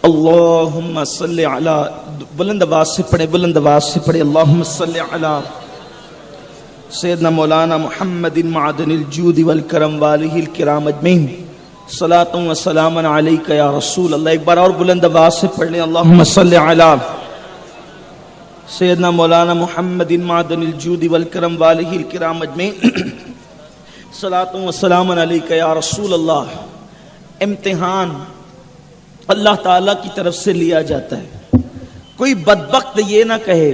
اللہم صلی علی، بلند آواز سے پڑھے، بلند آواز سے پڑھے، اللہم صلی علی سیدنا مولانا محمد معدن الجود والکرم والہ الکرام اجمعین، صلاۃ و سلام علیک یا رسول اللہ۔ ایک بار اور بلند آواز سے پڑھ لیں، اللہم صلی علی سیدنا مولانا محمد معدن الجود والکرم والہ الکرام اجمعین، صلاۃ و سلام علیک یا رسول اللہ۔ امتحان اللہ تعالیٰ کی طرف سے لیا جاتا ہے۔ کوئی بدبخت یہ نہ کہے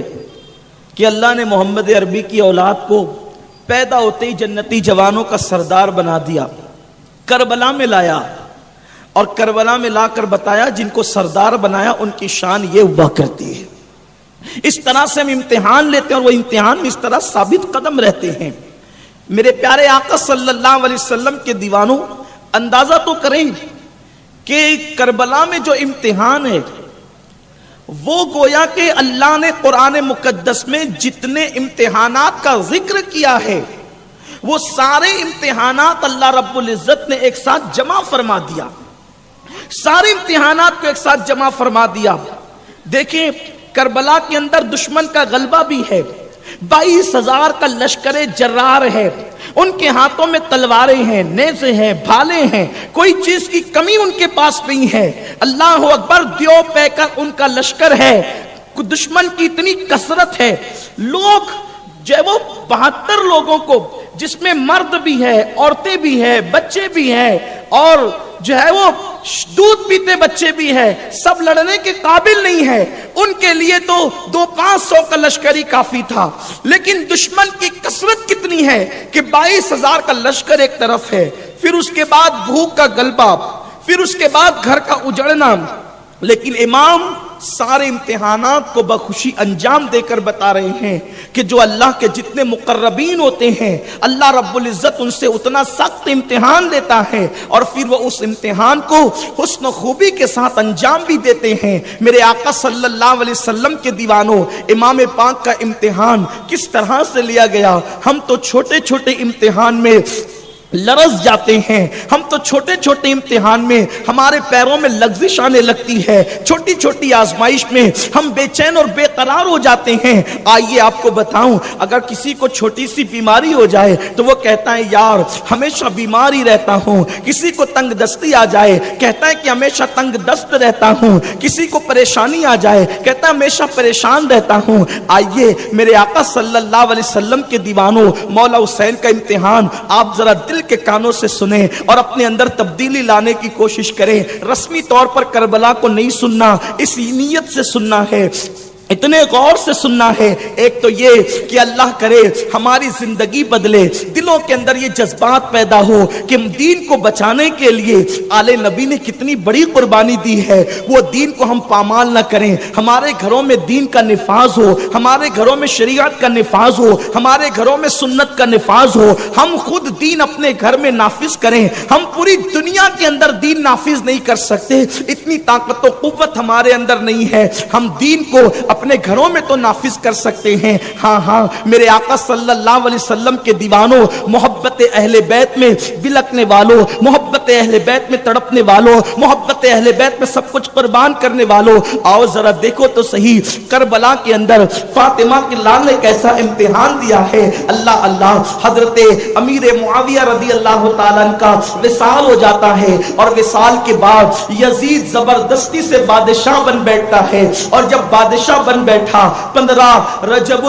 کہ اللہ نے محمد عربی کی اولاد کو پیدا ہوتے ہی جنتی جوانوں کا سردار بنا دیا، کربلا میں لایا اور کربلا میں لا کر بتایا جن کو سردار بنایا ان کی شان یہ ہوا کرتی ہے۔ اس طرح سے ہم امتحان لیتے ہیں اور وہ امتحان میں اس طرح ثابت قدم رہتے ہیں۔ میرے پیارے آقا صلی اللہ علیہ وسلم کے دیوانوں، اندازہ تو کریں کہ کربلا میں جو امتحان ہے وہ گویا کہ اللہ نے قرآن مقدس میں جتنے امتحانات کا ذکر کیا ہے وہ سارے امتحانات اللہ رب العزت نے ایک ساتھ جمع فرما دیا، سارے امتحانات کو ایک ساتھ جمع فرما دیا۔ دیکھیں کربلا کے اندر دشمن کا غلبہ بھی ہے، 22,000 کا لشکر جرار ہے، ان کے ہاتھوں میں تلواریں ہیں، نیزے ہیں، بھالے ہیں، کوئی چیز کی کمی ان کے پاس نہیں ہے۔ اللہ اکبر، دیو پہ کر ان کا لشکر ہے، دشمن کی اتنی کثرت ہے، لوگ جو ہے وہ 72 لوگوں کو، جس میں مرد بھی ہے، عورتیں بھی ہیں، بچے بھی ہیں اور جو ہے وہ دودھ پیتے بچے بھی ہیں، سب لڑنے کے قابل نہیں ہے۔ ان کے لیے تو 200-500 کا لشکر ہی کافی تھا، لیکن دشمن کی کثرت کتنی ہے کہ 22,000 کا لشکر ایک طرف ہے، پھر اس کے بعد بھوک کا غلبہ، پھر اس کے بعد گھر کا اجڑنا، لیکن امام سارے امتحانات کو بخوشی انجام دے کر بتا رہے ہیں کہ جو اللہ کے جتنے مقربین ہوتے ہیں اللہ رب العزت ان سے اتنا سخت امتحان لیتا ہے اور پھر وہ اس امتحان کو حسن و خوبی کے ساتھ انجام بھی دیتے ہیں۔ میرے آقا صلی اللہ علیہ وسلم کے دیوانوں، امام پاک کا امتحان کس طرح سے لیا گیا۔ ہم تو چھوٹے چھوٹے امتحان میں لرز جاتے ہیں، ہم تو چھوٹے چھوٹے امتحان میں ہمارے پیروں میں لغزش آنے لگتی ہے، چھوٹی چھوٹی آزمائش میں ہم بے چین اور بے قرار ہو جاتے ہیں۔ آئیے آپ کو بتاؤں، اگر کسی کو چھوٹی سی بیماری ہو جائے تو وہ کہتا ہے یار ہمیشہ بیمار ہی رہتا ہوں، کسی کو تنگ دستی آ جائے کہتا ہے کہ ہمیشہ تنگ دست رہتا ہوں، کسی کو پریشانی آ جائے کہتا ہے ہمیشہ پریشان رہتا ہوں۔ آئیے میرے آقا صلی اللہ علیہ وسلم کے دیوانوں، مولا حسین کا امتحان آپ ذرا دل کے کانوں سے سنیں اور اپنے اندر تبدیلی لانے کی کوشش کریں۔ رسمی طور پر کربلا کو نہیں سننا، اس نیت سے سننا ہے، اتنے غور سے سننا ہے۔ ایک تو یہ کہ اللہ کرے ہماری زندگی بدلے، دلوں کے اندر یہ جذبات پیدا ہو کہ دین کو بچانے کے لیے آل نبی نے کتنی بڑی قربانی دی ہے، وہ دین کو ہم پامال نہ کریں، ہمارے گھروں میں دین کا نفاذ ہو، ہمارے گھروں میں شریعت کا نفاذ ہو، ہمارے گھروں میں سنت کا نفاذ ہو، ہم خود دین اپنے گھر میں نافذ کریں۔ ہم پوری دنیا کے اندر دین نافذ نہیں کر سکتے، اتنی طاقت و قوت ہمارے اندر نہیں ہے، ہم دین کو اپنے گھروں میں تو نافذ کر سکتے ہیں۔ ہاں میرے آقا صلی اللہ علیہ وسلم کے دیوانوں، محبت اہل بیت میں بلکنے والوں، محبت اہل بیت میں تڑپنے والوں، محبت اہل بیت میں سب کچھ قربان کرنے والوں، آؤ ذرا دیکھو تو صحیح کربلا کے اندر فاطمہ کے لال نے کیسا امتحان دیا ہے۔ اللہ اللہ، حضرت امیر معاویہ رضی اللہ تعالیٰ عنہ کا وصال ہو جاتا ہے اور وصال کے بعد یزید زبردستی سے بادشاہ بن بیٹھتا ہے، اور جب بادشاہ بن بیٹھا 15 رجب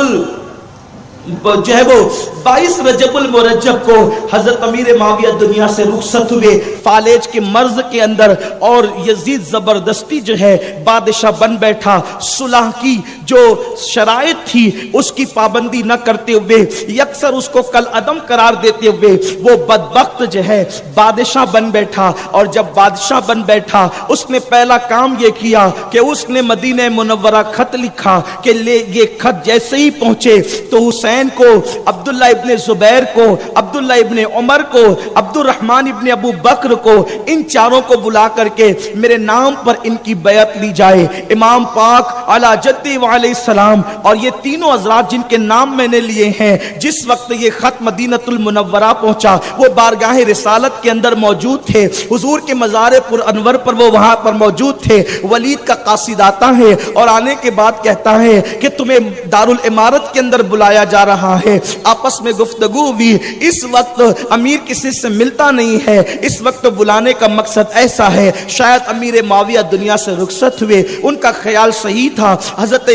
جو ہے وہ 22 رجب المرجب کو حضرت امیر معاویہ دنیا سے رخصت ہوئے فالج کے مرض کے اندر، اور یزید زبردستی جو ہے بادشاہ بن بیٹھا۔ صلح کی جو شرائط تھی اس کی پابندی نہ کرتے ہوئے، یکسر اس کو کل عدم قرار دیتے ہوئے وہ بدبخت جو ہے بادشاہ بن بیٹھا۔ اور جب بادشاہ بن بیٹھا اس نے پہلا کام یہ کیا کہ اس نے مدینہ منورہ خط لکھا کہ یہ خط جیسے ہی پہنچے تو حسین کو عبداللہ ابن زبیر کو، عبداللہ ابن عمر کو، عبد الرحمن ابن ابو بکر کو، ان چاروں کو بلا کر کے میرے نام پر ان کی بیعت لی جائے۔ امام پاک علی جدی وعلیہ السلام اور یہ تینوں حضرات جن کے نام میں نے لیے ہیں، جس وقت یہ خط مدینہ المنورہ پہنچا وہ بارگاہ رسالت کے اندر موجود تھے، حضور کے مزار پر انور پر وہ وہاں پر موجود تھے۔ ولید کا قاصد آتا ہے اور آنے کے بعد کہتا ہے کہ تمہیں دارالامارت کے اندر بلایا جا رہا ہے۔ آپس میں گفتگو ہوئی، اس وقت امیر کسی سے ملتا نہیں ہے، اس وقت بلانے کا مقصد ایسا ہے شاید امیر معاویہ دنیا سے رخصت ہوئے۔ ان کا خیال صحیح تھا۔ حضرت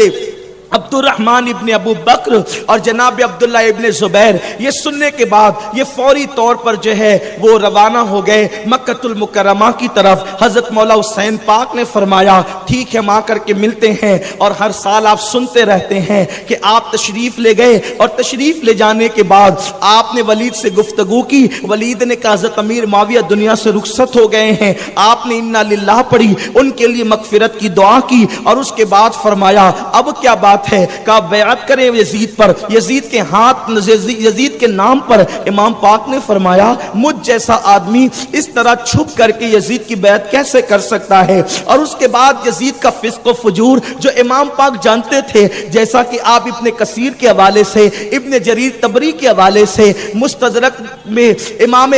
عبد الرحمن ابن ابو بکر اور جناب عبداللہ ابن زبیر یہ سننے کے بعد یہ فوری طور پر جو ہے وہ روانہ ہو گئے مکہ المکرمہ کی طرف۔ حضرت مولا حسین پاک نے فرمایا ٹھیک ہے ہم آ کر کے ملتے ہیں، اور ہر سال آپ سنتے رہتے ہیں کہ آپ تشریف لے گئے، اور تشریف لے جانے کے بعد آپ نے ولید سے گفتگو کی۔ ولید نے کہا حضرت امیر معاویہ دنیا سے رخصت ہو گئے ہیں۔ آپ نے انا للہ پڑھی، ان کے لیے مغفرت کی دعا کی، اور اس کے بعد فرمایا اب کیا بات ہے؟ کہا بیعت کریں یزید پر، یزید کے ہاتھ، یزید کے نام پر۔ امام پاک نے فرمایا مجھ جیسا آدمی اس طرح چھپ کر کے یزید کی بیعت کیسے کر سکتا ہے؟ اور اس کے بعد یزید کا فسق و فجور جو امام پاک جانتے تھے، جیسا کہ آپ ابن کثیر کے حوالے سے، ابن جریر طبری کے حوالے سے، مستدرک میں امام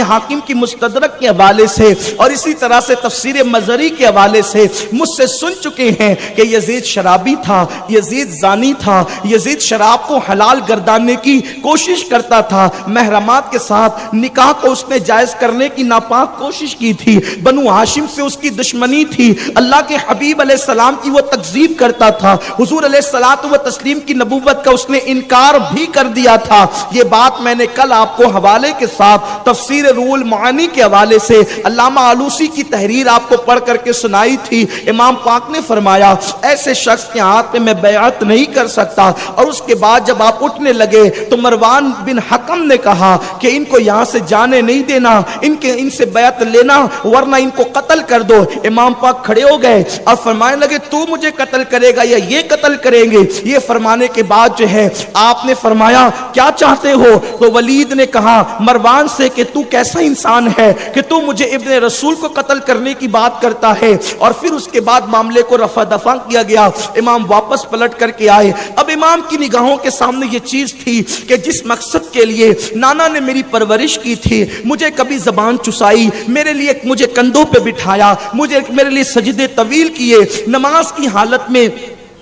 حاکم کی مستدرک کے حوالے سے، اور اسی طرح سے تفسیر مزری کے حوالے سے مجھ سے سن چکے ہیں کہ یزید شرابی تھا، یزید زانی تھا، یزید شراب کو حلال گردانے کی کوشش کرتا تھا، محرمات کے ساتھ نکاح کو اس نے جائز کرنے کی ناپاک کوشش کی تھی، بنو ہاشم سے اس کی دشمنی تھی، اللہ کے حبیب علیہ السلام کی وہ تکذیب کرتا تھا، حضور علیہ الصلوۃ والتسلیم کی نبوت کا اس نے انکار بھی کر دیا تھا۔ یہ بات میں نے کل آپ کو حوالے کے ساتھ تفسیر روح المعانی کے حوالے سے علامہ آلوسی کی تحریر آپ کو پڑھ کر کے سنائی تھی۔ امام پاک نے فرمایا ایسے شخص کے ہاتھ میں بیعت نہیں کر سکتا۔ اور اس کے بعد جب آپ اٹھنے لگے تو مروان بن حکم نے کہا کہ ان کو یہاں سے جانے نہیں دینا، ان سے بیعت لینا ورنہ ان کو قتل کر دو۔ امام پاک کھڑے ہو گئے اور فرمانے لگے تو مجھے قتل کرے گا یا یہ قتل کریں گے؟ یہ فرمانے کے بعد جو ہے آپ نے فرمایا کیا چاہتے ہو؟ تو ولید نے کہا مروان سے کہ تو کیسا انسان ہے کہ تو مجھے ابن رسول کو قتل کرنے کی بات کرتا ہے؟ اور پھر اس کے بعد معاملے کو رفع دفع کیا گیا۔ امام واپس پلٹ کر کے آئے۔ اب امام کی نگاہوں کے سامنے یہ چیز تھی کہ جس مقصد کے لیے نانا نے میری پرورش کی تھی، مجھے کبھی زبان چسائی، میرے لیے مجھے کندھوں پہ بٹھایا، میرے لیے سجدے طویل کیے، نماز کی حالت میں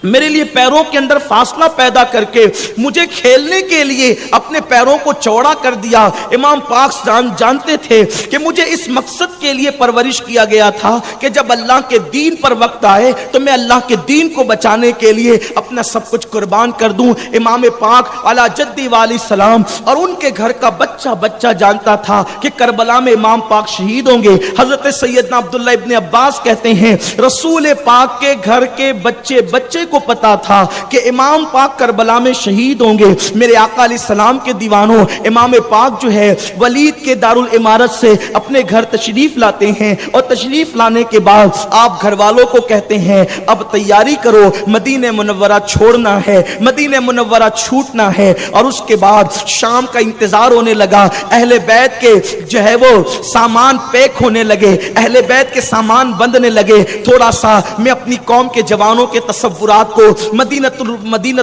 میرے لیے پیروں کے اندر فاصلہ پیدا کر کے مجھے کھیلنے کے لیے اپنے پیروں کو چوڑا کر دیا۔ امام پاک جانتے تھے کہ مجھے اس مقصد کے لیے پرورش کیا گیا تھا کہ جب اللہ کے دین پر وقت آئے تو میں اللہ کے دین کو بچانے کے لیے اپنا سب کچھ قربان کر دوں۔ امام پاک علی جدی علیہ السلام اور ان کے گھر کا بچہ جانتا تھا کہ کربلا میں امام پاک شہید ہوں گے۔ حضرت سیدنا عبداللہ ابن عباس کہتے ہیں رسول پاک کے گھر کے بچے کو پتا تھا کہ امام پاک کربلا میں شہید ہوں گے۔ میرے آقا علیہ السلام کے دیوانوں، امام پاک جو ہے ولید کے دارالامارت سے اپنے گھر تشریف لاتے ہیں، اور تشریف لانے کے بعد آپ گھر والوں کو کہتے ہیں اب تیاری کرو، مدینہ منورہ چھوڑنا ہے، مدینہ منورہ چھوٹنا ہے۔ اور اس کے بعد شام کا انتظار ہونے لگا، اہل بیت کے جو ہے وہ سامان پیک ہونے لگے، اہل بیت کے سامان بندنے لگے۔ تھوڑا سا میں اپنی قوم کے جوانوں کے تصورات کو مدینہ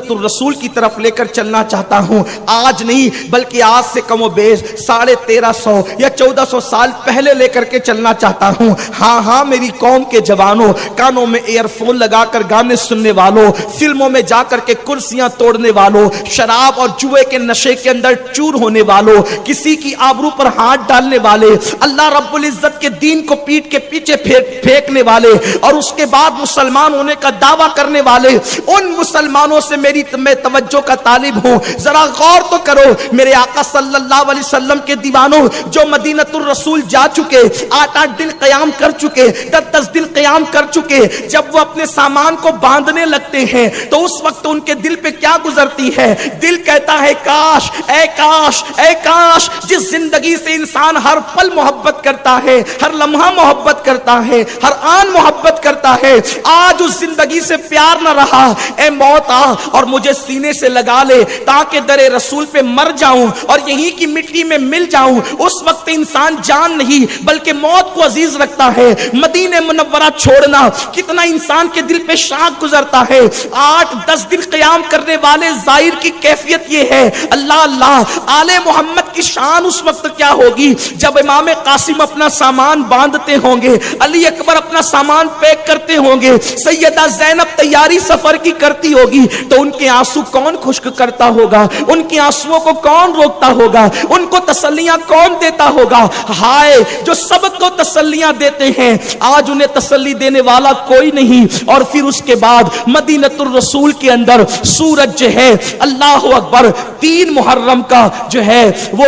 الرسول کی طرف لے کر چلنا چاہتا ہوں، آج نہیں بلکہ آج سے کم و بیش 1350 یا 1400 سال پہلے لے کر کے چلنا چاہتا ہوں۔ ہاں میری قوم کے جوانوں، کانوں میں ایئر فون لگا کر گانے سننے والوں، فلموں میں جا کر کے کرسیاں توڑنے والوں، شراب اور جوئے کے نشے کے اندر چور ہونے والوں، کسی کی آبرو پر ہاتھ ڈالنے والے، اللہ رب العزت کے دین کو پیٹ کے پیچھے پھینکنے والے، اور اس کے بعد مسلمان ہونے کا دعویٰ کرنے والے، ان مسلمانوں سے میں توجہ کا طالب ہوں۔ ذرا غور تو کرو، میرے آقا صلی اللہ علیہ وسلم کے دیوانوں جو مدینہ الرسول جا چکے، 8 دن قیام کر چکے، 10 دن قیام کر چکے، جب وہ اپنے سامان کو باندھنے لگتے ہیں تو اس وقت ان کے دل پہ کیا گزرتی ہے؟ دل کہتا ہے کاش اے کاش اے کاش جس زندگی سے انسان ہر پل محبت کرتا ہے، ہر لمحہ محبت کرتا ہے، ہر آن محبت کرتا ہے، آج اس زندگی سے پیار نہ رہا اے موت آ اور مجھے سینے سے لگا لے تاکہ در رسول پہ مر جاؤں اور یہی کی مٹی میں مل جاؤں. اس وقت انسان جان نہیں بلکہ موت کو عزیز رکھتا ہے. مدینہ منورہ چھوڑنا کتنا انسان کے دل پہ شاک گزرتا ہے. 8-10 دن قیام کرنے والے زائر کی کیفیت یہ ہے. اللہ اللہ آل محمد کی شان اس وقت کیا ہوگی جب امام قاسم اپنا سامان باندھتے ہوں گے, علی اکبر اپنا سامان پیک کرتے ہوں گے, سیدہ زینب تیاری سفر کی کرتی ہوگی, تو ان کے آنسو کون خشک کرتا ہوگا, ان کے آنسوؤں کو کون روکتا ہوگا, ان کو تسلیاں کون دیتا ہوگا. ہائے جو سب کو تسلیاں دیتے ہیں آج انہیں تسلی دینے والا کوئی نہیں. اور پھر اس کے بعد مدینۃ الرسول کے اندر سورج جو ہے اللہ اکبر 3 محرم کا جو ہے وہ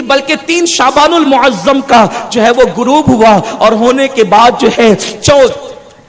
بلکہ 3 شعبان المعظم کا جو ہے وہ غروب ہوا, اور ہونے کے بعد جو ہے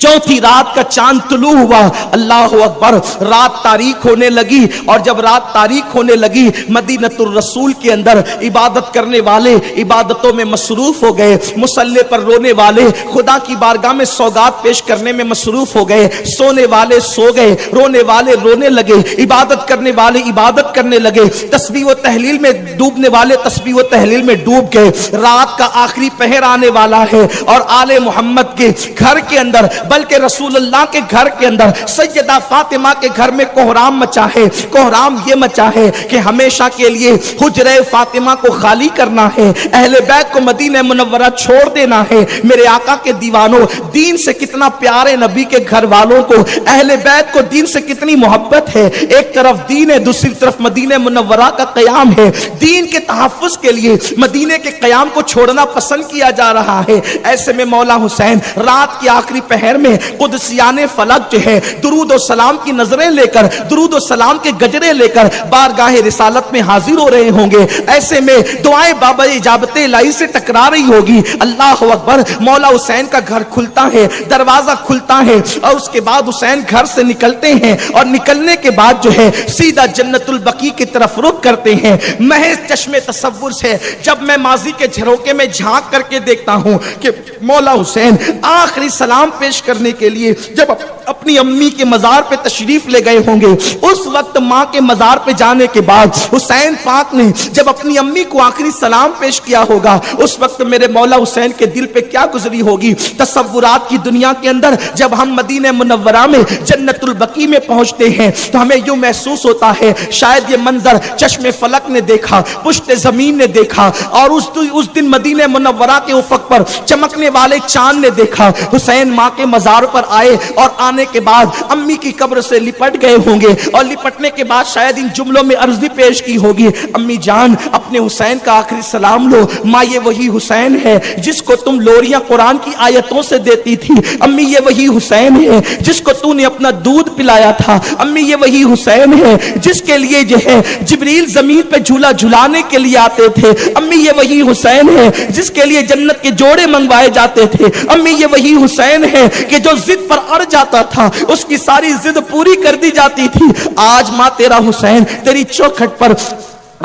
چوتھی رات کا چاند طلوع ہوا. اللہ اکبر رات تاریک ہونے لگی, اور جب رات تاریک ہونے لگی مدینۃ الرسول کے اندر عبادت کرنے والے عبادتوں میں مصروف ہو گئے, مصلی پر رونے والے خدا کی بارگاہ میں سوگات پیش کرنے میں مصروف ہو گئے, سونے والے سو گئے, رونے والے رونے لگے, عبادت کرنے والے عبادت کرنے لگے, تسبیح و تہلیل میں ڈوبنے والے تسبیح و تہلیل میں ڈوب گئے. رات کا آخری پہر آنے والا ہے اور آل محمد کے گھر کے اندر بلکہ رسول اللہ کے گھر کے اندر سیدہ فاطمہ کے گھر میں کوہرام مچا ہے. کوہرام یہ مچا ہے کہ ہمیشہ کے لیے حجرہ فاطمہ کو خالی کرنا ہے, اہل بیت کو مدینہ منورہ چھوڑ دینا ہے. میرے آقا کے دیوانوں, دین سے کتنا پیارے نبی کے گھر والوں کو, اہل بیت کو دین سے کتنی محبت ہے. ایک طرف دین ہے, دوسری طرف مدینہ منورہ کا قیام ہے. دین کے تحفظ کے لیے مدینہ کے قیام کو چھوڑنا پسند کیا جا رہا ہے. ایسے میں مولا حسین رات کی آخری پہر میں قدسیان فلک جو ہے درود و سلام کی نظریں لے کر, درود و سلام کے گجرے لے کر بارگاہ رسالت میں حاضر ہو رہے ہوں گے. ایسے میں دعائیں بابا اجابت الہی سے ٹکرا رہی ہوگی. اللہ اکبر مولا حسین کا گھر کھلتا ہے, دروازہ کھلتا ہے, اور اس کے بعد حسین گھر سے نکلتے ہیں, اور نکلنے کے بعد جو ہے سیدھا جنت البقیع کی طرف رخ کرتے ہیں. محض چشم تصور سے جب میں ماضی کے جھروکے میں جھانک کر کے دیکھتا ہوں کہ مولا حسین آخری سلام پیش کرنے کے لیے جب اپنی امی کے مزار پہ تشریف لے گئے ہوں گے, اس وقت ماں کے مزار پہ جانے کے بعد حسین پاک نے جب اپنی امی کو آخری سلام پیش کیا ہوگا, اس وقت میرے مولا حسین کے دل پہ کیا گزری ہوگی. تصورات کی دنیا کے اندر جب ہم مدینہ منورہ میں جنت البقیع میں پہنچتے ہیں تو ہمیں یوں محسوس ہوتا ہے شاید یہ منظر چشم فلک نے دیکھا, پشت زمین نے دیکھا, اور اس دن مدینہ منورہ کے افق پر چمکنے والے چاند نے دیکھا. حسین ماں کے مزار پر آئے اور آنے کے بعد امی کی قبر سے لپٹ گئے ہوں گے, اور لپٹنے کے بعد شاید ان جملوں میں عرضی پیش کی ہوگی, امی جان اپنے حسین کا آخری سلام لو. ماں یہ وہی حسین ہے جس کو تم لوریاں قرآن کی آیتوں سے دیتی تھی. امی یہ وہی حسین ہے جس کو تو نے اپنا دودھ پلایا تھا. امی یہ وہی حسین ہے جس کے لیے جو ہے جبریل زمین پہ جھولا جھلانے کے لیے آتے تھے. امی یہ وہی حسین ہے جس کے لیے جنت کے جوڑے منگوائے جاتے تھے. امی یہ وہی حسین ہے کہ جو ضد پر اڑ جاتا تھا اس کی ساری ضد پوری کر دی جاتی تھی. آج ماں تیرا حسین تیری چوکھٹ پر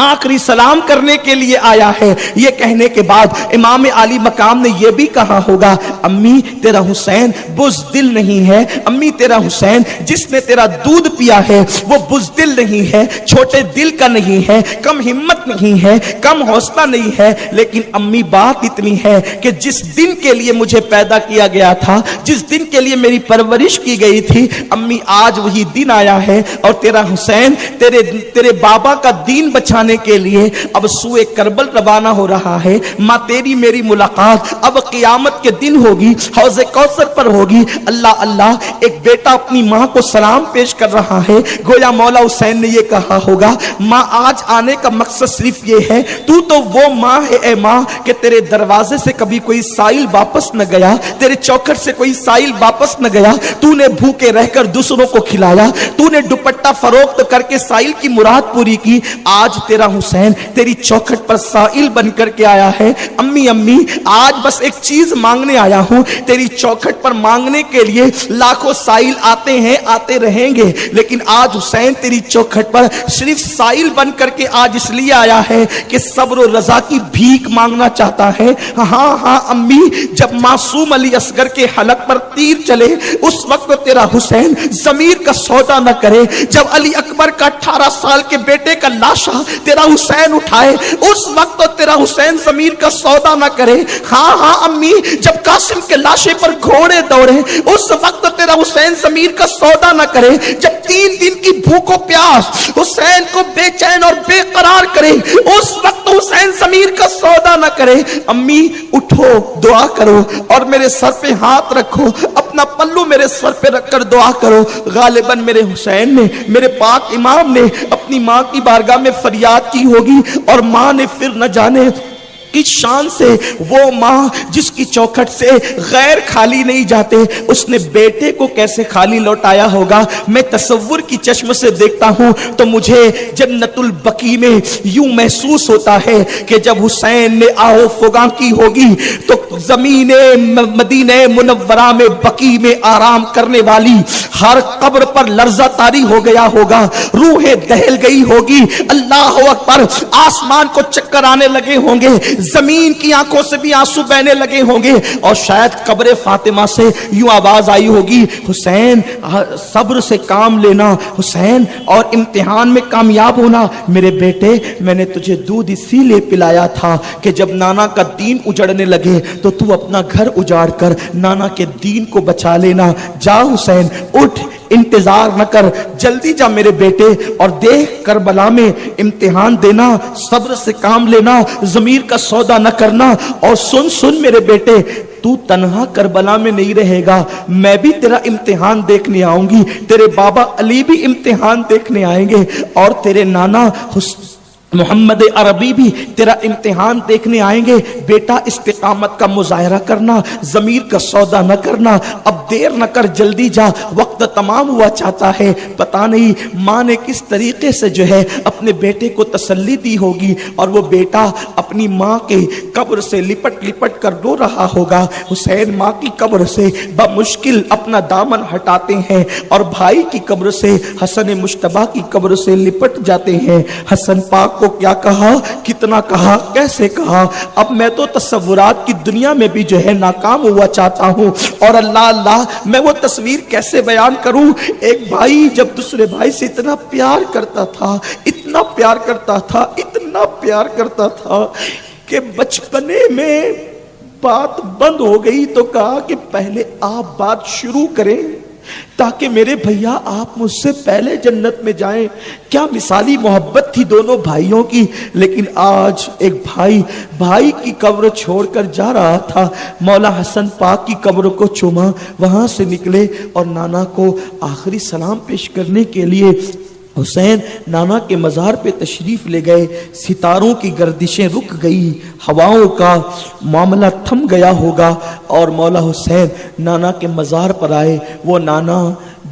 آخری سلام کرنے کے لیے آیا ہے. یہ کہنے کے بعد امام عالی مقام نے یہ بھی کہا ہوگا, امی تیرا حسین بزدل نہیں ہے. امی تیرا حسین جس نے تیرا دودھ پیا ہے وہ بزدل نہیں ہے, چھوٹے دل کا نہیں ہے, کم ہمت نہیں ہے, کم حوصلہ نہیں ہے. لیکن امی بات اتنی ہے کہ جس دن کے لیے مجھے پیدا کیا گیا تھا, جس دن کے لیے میری پرورش کی گئی تھی, امی آج وہی دن آیا ہے, اور تیرا حسین تیرے بابا کا دین بچانے کے لیے اب سوئے کربل روانہ ہو رہا ہے. ماں تیری میری ملاقات اب قیامت کے دن ہوگی, حوض کوثر پر ہوگی. اللہ اللہ, ایک بیٹا اپنی ماں کو سلام پیش کر رہا ہے. گویا مولا حسین نے یہ کہا ہوگا, ماں آج آنے کا مقصد صرف یہ ہے, تو وہ ماں ہے اے ماں کہ تیرے دروازے سے کبھی کوئی سائل واپس نہ گیا, تیرے چوکھٹ سے کوئی سائل واپس نہ گیا. تو نے بھوکے رہ کر دوسروں کو کھلایا, تو نے دوپٹہ فروخت کر کے سائل کی مراد پوری کی. آج تیرا حسین تیری چوکھٹ پر سائل بن کر کے آیا ہے. امی امی آج بس ایک چیز مانگنے آیا ہوں, تیری چوکھٹ پر مانگنے کے لیے لاکھوں سائل آتے ہیں، آتے رہیں گے، لیکن آج حسین تیری چوکھٹ پر صرف سائل بن کر کے آج اس لیے آیا ہے کہ صبر و رضا کی بھیک مانگنا چاہتا ہے۔ ہاں ہاں امی، جب معصوم علی اصغر کے حلق پر تیر چلے اس وقت تیرا حسین ضمیر کا سودا نہ کرے، جب علی اکبر کا 18 سال کے بیٹے کا لاشا تیرا حسین اٹھائے اس وقت تو تیرا حسین ضمیر کا سودا نہ کرے۔ ہاں ہاں امی، جب قاسم کے لاشے پر گھوڑے دوڑے اس وقت تیرا حسین ضمیر کا سودا نہ کرے، جب 3 دن کی بھوک و پیاس حسین کو بے چین اور بے قرار کرے اس وقت حسین ضمیر کا سودا نہ کرے۔ امی اٹھو، دعا کرو اور میرے سر پہ ہاتھ رکھو، اپنا پلو میرے سر پہ رکھ کر دعا کرو۔ غالباً میرے حسین نے، میرے پاک امام نے اپنی ماں کی بارگاہ میں فریاد کی ہوگی، اور ماں نے پھر نہ جانے کس شان سے، وہ ماں جس کی چوکھٹ سے غیر خالی نہیں جاتے، اس نے بیٹے کو کیسے خالی لوٹایا ہوگا۔ میں تصور کی چشم سے دیکھتا ہوں تو مجھے جنت البقیع میں یوں محسوس ہوتا ہے کہ جب حسین نے آہو فغاں کی ہوگی تو زمین مدینہ منورہ میں بقیع میں آرام کرنے والی ہر قبر پر لرزہ طاری ہو گیا ہوگا، روحیں دہل گئی ہوگی، اللہ اکبر، آسمان کو چکر آنے لگے ہوں گے، زمین کی آنکھوں سے بھی آنسو بہنے لگے ہوں گے، اور شاید قبر فاطمہ سے یوں آواز آئی ہوگی، حسین صبر سے کام لینا حسین، اور امتحان میں کامیاب ہونا میرے بیٹے۔ میں نے تجھے دودھ اسی لیے پلایا تھا کہ جب نانا کا دین اجڑنے لگے تو تو اپنا گھر اجاڑ کر نانا کے دین کو بچا لینا۔ جا حسین، اٹھ، انتظار نہ کر، جلدی جا میرے بیٹے اور دیکھ کربلا میں امتحان دینا، صبر سے کام لینا، ضمیر کا سودا نہ کرنا۔ اور سن میرے بیٹے، تو تنہا کربلا میں نہیں رہے گا، میں بھی تیرا امتحان دیکھنے آؤں گی، تیرے بابا علی بھی امتحان دیکھنے آئیں گے، اور تیرے نانا محمد عربی بھی تیرا امتحان دیکھنے آئیں گے۔ بیٹا استقامت کا مظاہرہ کرنا، ضمیر کا سودا نہ کرنا، اب دیر نہ کر، جلدی جا، وقت تمام ہوا چاہتا ہے۔ پتہ نہیں ماں نے کس طریقے سے جو ہے اپنے بیٹے کو تسلی دی ہوگی، اور وہ بیٹا اپنی ماں کے قبر سے لپٹ لپٹ کر رو رہا ہوگا۔ حسین ماں کی قبر سے بمشکل اپنا دامن ہٹاتے ہیں اور بھائی کی قبر سے، حسن مجتبیٰ کی قبر سے لپٹ جاتے ہیں۔ حسن پاک کو کیا کہا، کتنا کہا، کیسے کہا، اب میں تو تصورات کی دنیا میں بھی جو ہے ناکام ہوا چاہتا ہوں، اور اللہ میں وہ تصویر کیسے بیان کروں۔ ایک بھائی جب دوسرے بھائی سے اتنا پیار کرتا تھا، اتنا پیار کرتا تھا، اتنا پیار کرتا تھا کہ بچپنے میں بات بند ہو گئی تو کہا کہ پہلے آپ بات شروع کریں تاکہ میرے بھیا آپ مجھ سے پہلے جنت میں جائیں۔ کیا مثالی محبت تھی دونوں بھائیوں کی۔ لیکن آج ایک بھائی کی قبر چھوڑ کر جا رہا تھا، مولا حسن پاک کی قبر کو چوما، وہاں سے نکلے اور نانا کو آخری سلام پیش کرنے کے لیے حسین نانا کے مزار پہ تشریف لے گئے۔ ستاروں کی گردشیں رک گئی، ہواؤں کا معاملہ تھم گیا ہوگا، اور مولا حسین نانا کے مزار پر آئے۔ وہ نانا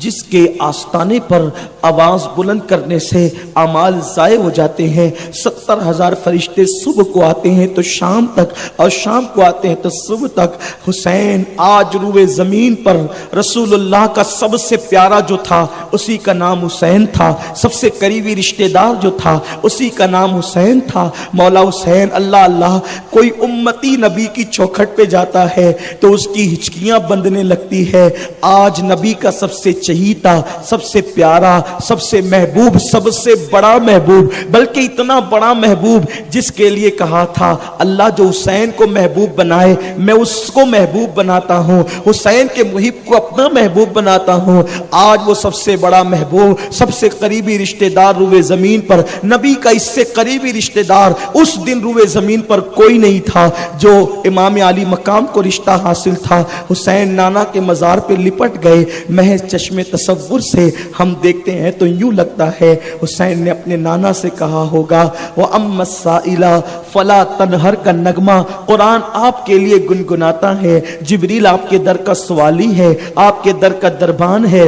جس کے آستانے پر آواز بلند کرنے سے اعمال ضائع ہو جاتے ہیں، 70,000 فرشتے صبح کو آتے ہیں تو شام تک، اور شام کو آتے ہیں تو صبح تک۔ حسین آج روئے زمین پر رسول اللہ کا سب سے پیارا جو تھا اسی کا نام حسین تھا، سب سے قریبی رشتہ دار جو تھا اسی کا نام حسین تھا۔ مولا حسین، اللہ، کوئی امتی نبی کی چوکھٹ پہ جاتا ہے تو اس کی ہچکیاں بندنے لگتی ہے۔ آج نبی کا سب سے چہیتا، سب سے پیارا، سب سے محبوب، سب سے بڑا محبوب، بلکہ اتنا بڑا محبوب جس کے لیے کہا تھا اللہ جو حسین کو محبوب بنائے میں اس کو محبوب بناتا ہوں، حسین کے محب کو اپنا محبوب بناتا ہوں۔ آج وہ سب سے بڑا محبوب، سب سے قریبی رشتہ دار روئے زمین پر، نبی کا اس سے قریبی رشتہ دار اس دن روئے زمین پر کوئی نہیں تھا جو امام علی مقام کو رشتہ حاصل تھا۔ حسین نانا کے مزار پہ لپٹ گئے۔ محض چشم تصور سے ہم دیکھتے ہیں تو یوں لگتا ہے حسین نے اپنے نانا سے کہا ہوگا وَأَمَّا السَّائِلَ فَلَا تَنْهَرْ کا نغمہ قرآن آپ کے لیے گنگناتا ہے، جبریل آپ کے در کا سوالی ہے، آپ کے در کا دربان ہے،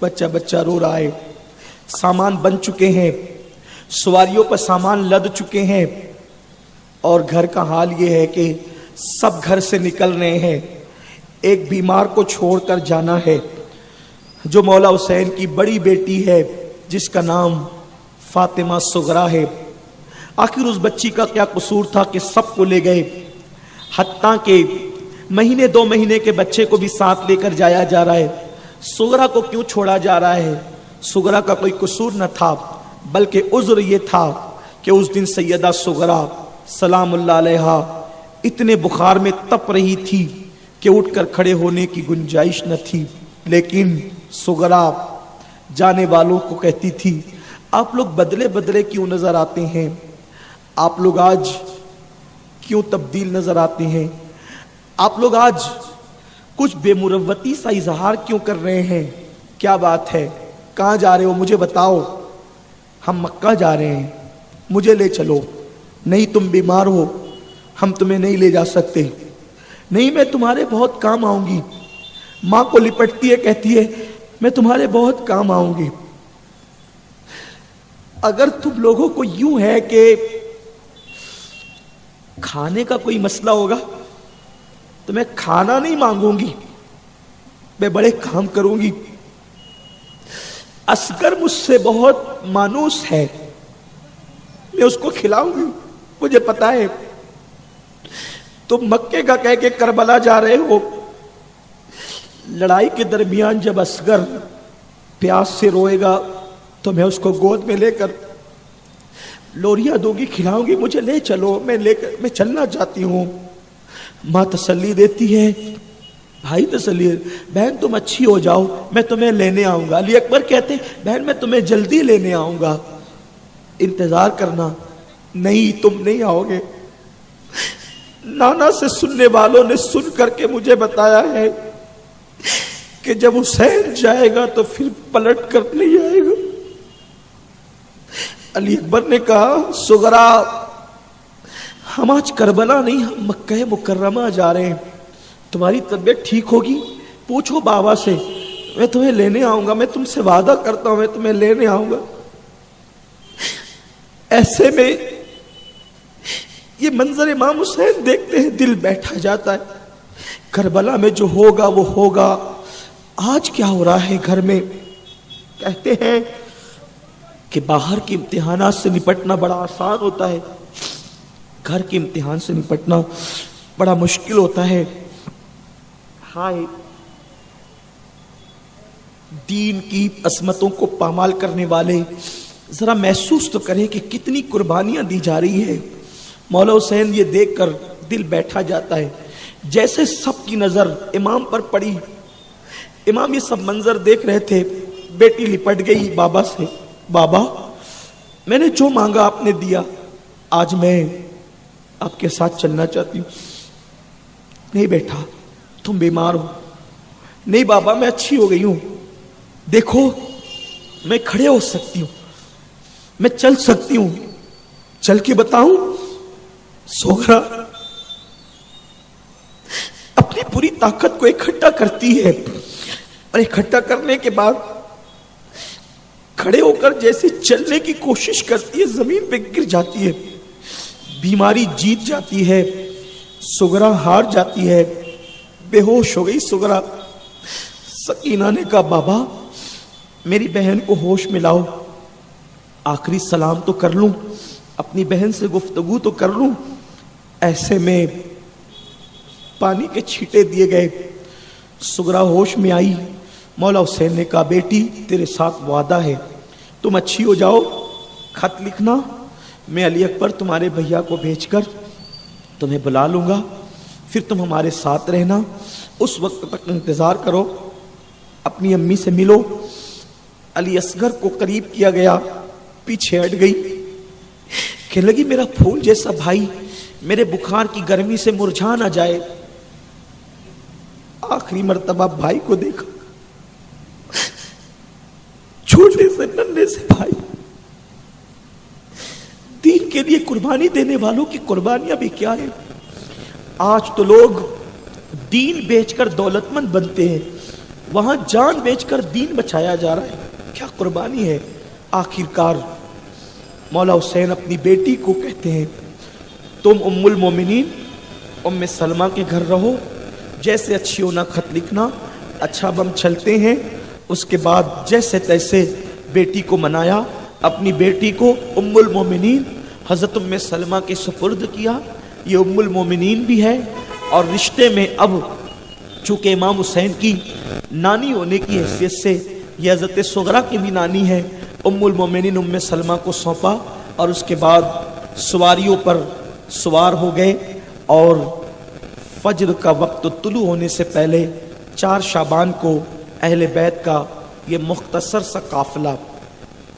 بچہ بچہ رو رہا ہے، سامان بن چکے ہیں، سواریوں پر سامان لد چکے ہیں، اور گھر کا حال یہ ہے کہ سب گھر سے نکل رہے ہیں، ایک بیمار کو چھوڑ کر جانا ہے جو مولا حسین کی بڑی بیٹی ہے جس کا نام فاطمہ صغرا ہے۔ آخر اس بچی کا کیا قصور تھا کہ سب کو لے گئے، حتیٰ کہ مہینے 2 مہینے کے بچے کو بھی ساتھ لے کر جایا جا رہا ہے۔ صغرا کو کیوں چھوڑا جا رہا ہے؟ صغرا کا کوئی قصور نہ تھا، بلکہ عذر یہ تھا کہ اس دن سیدہ صغرا سلام اللہ علیہا اتنے بخار میں تپ رہی تھی کہ اٹھ کر کھڑے ہونے کی گنجائش نہ تھی، لیکن صغرا جانے والوں کو کہتی تھی آپ لوگ بدلے بدلے کیوں نظر آتے ہیں، آپ لوگ آج کیوں تبدیل نظر آتے ہیں، آپ لوگ آج کچھ بے مروتی سا اظہار کیوں کر رہے ہیں، کیا بات ہے، کہاں جا رہے ہو مجھے بتاؤ؟ ہم مکہ جا رہے ہیں، مجھے لے چلو۔ نہیں تم بیمار ہو، ہم تمہیں نہیں لے جا سکتے۔ نہیں میں تمہارے بہت کام آؤں گی۔ ماں کو لپٹتی ہے، کہتی ہے میں تمہارے بہت کام آؤں گی۔ اگر تم لوگوں کو یوں ہے کہ کھانے کا کوئی مسئلہ ہوگا تو میں کھانا نہیں مانگوں گی، میں بڑے کام کروں گی۔ اصغر مجھ سے بہت مانوس ہے، میں اس کو کھلاؤں گی، مجھے پتا ہے۔ تم مکے کا کہہ کے کربلا جا رہے ہو، لڑائی کے درمیان جب اصغر پیاس سے روئے گا تو میں اس کو گود میں لے کر لوریاں دوں گی، کھلاؤں گی، مجھے لے چلو، میں چلنا چاہتی ہوں۔ ماں تسلی دیتی ہے، بھائی تسلی، بہن تم اچھی ہو جاؤ، میں تمہیں لینے آؤں گا۔ علی اکبر کہتے بہن میں تمہیں جلدی لینے آؤں گا، انتظار کرنا۔ نہیں تم نہیں آؤ گے۔ نانا سے سننے والوں نے سن کر کے مجھے بتایا ہے کہ جب حسین جائے گا تو پھر پلٹ کر نہیں آئے گا۔ علی اکبر نے کہا صغرا ہم آج کربلا نہیں، ہم مکہ مکرمہ جا رہے ہیں، تمہاری طبیعت ٹھیک ہوگی؟ پوچھو بابا سے، میں تمہیں لینے آؤں گا، میں تم سے وعدہ کرتا ہوں میں تمہیں لینے آؤں گا۔ ایسے میں یہ منظر امام حسین دیکھتے ہیں دل بیٹھا جاتا ہے۔ کربلا میں جو ہوگا وہ ہوگا، آج کیا ہو رہا ہے گھر میں؟ کہتے ہیں کہ باہر کے امتحانات سے نپٹنا بڑا آسان ہوتا ہے، گھر کے امتحان سے نپٹنا بڑا مشکل ہوتا ہے۔ ہائے دین کی عظمتوں کو پامال کرنے والے ذرا محسوس تو کریں کہ کتنی قربانیاں دی جا رہی ہے۔ مولا حسین یہ دیکھ کر دل بیٹھا جاتا ہے۔ جیسے سب کی نظر امام پر پڑی، امام یہ سب منظر دیکھ رہے تھے، بیٹی لپٹ گئی بابا سے، بابا میں نے جو مانگا آپ نے دیا، آج میں آپ کے ساتھ چلنا چاہتی ہوں۔ نہیں بیٹا تم بیمار ہو۔ نہیں بابا میں اچھی ہو گئی ہوں، دیکھو میں کھڑے ہو سکتی ہوں، میں چل سکتی ہوں، چل کے بتاؤں؟ صغرا اپنی پوری طاقت کو اکٹھا کرتی ہے، اور اکٹھا کرنے کے بعد کھڑے ہو کر جیسے چلنے کی کوشش کرتی ہے، زمین پہ گر جاتی ہے، بیماری جیت جاتی ہے، صغرا ہار جاتی ہے، بے ہوش ہو گئی صغرا۔ سکینہ نے کہا بابا میری بہن کو ہوش میں لاؤ، آخری سلام تو کر لوں، اپنی بہن سے گفتگو تو کر لوں۔ ایسے میں پانی کے چھینٹے دیے گئے، صغرا ہوش میں آئی۔ مولا حسین نے کہا بیٹی تیرے ساتھ وعدہ ہے، تم اچھی ہو جاؤ، خط لکھنا، میں علی اکبر تمہارے بھیا کو بھیج کر تمہیں بلا لوں گا، پھر تم ہمارے ساتھ رہنا، اس وقت تک انتظار کرو، اپنی امی سے ملو۔ علی اصغر کو قریب کیا گیا، پیچھے ہٹ گئی، کہنے لگی میرا پھول جیسا بھائی میرے بخار کی گرمی سے مرجھا نہ جائے۔ آخری مرتبہ بھائی کو دیکھا، چھوٹے سے ننھے سے بھائی، دین کے لیے قربانی دینے والوں کی قربانیاں بھی کیا ہیں۔ آج تو لوگ دین بیچ کر دولت مند بنتے ہیں، وہاں جان بیچ کر دین بچایا جا رہا ہے، کیا قربانی ہے۔ آخرکار مولا حسین اپنی بیٹی کو کہتے ہیں تم ام المومنین ام سلمہ کے گھر رہو، جیسے اچھی ہونا خط لکھنا، اچھا بم چھلتے ہیں۔ اس کے بعد جیسے تیسے بیٹی کو منایا، اپنی بیٹی کو ام المومنین حضرت ام سلمہ کے سپرد کیا۔ یہ ام المومنین بھی ہے اور رشتے میں اب چونکہ امام حسین کی نانی ہونے کی حیثیت سے یہ حضرت صغرا کی بھی نانی ہے، ام المومنین ام سلمہ کو سونپا اور اس کے بعد سواریوں پر سوار ہو گئے اور فجر کا وقت طلوع ہونے سے پہلے 4 شعبان کو اہل بیت کا یہ مختصر سا قافلہ،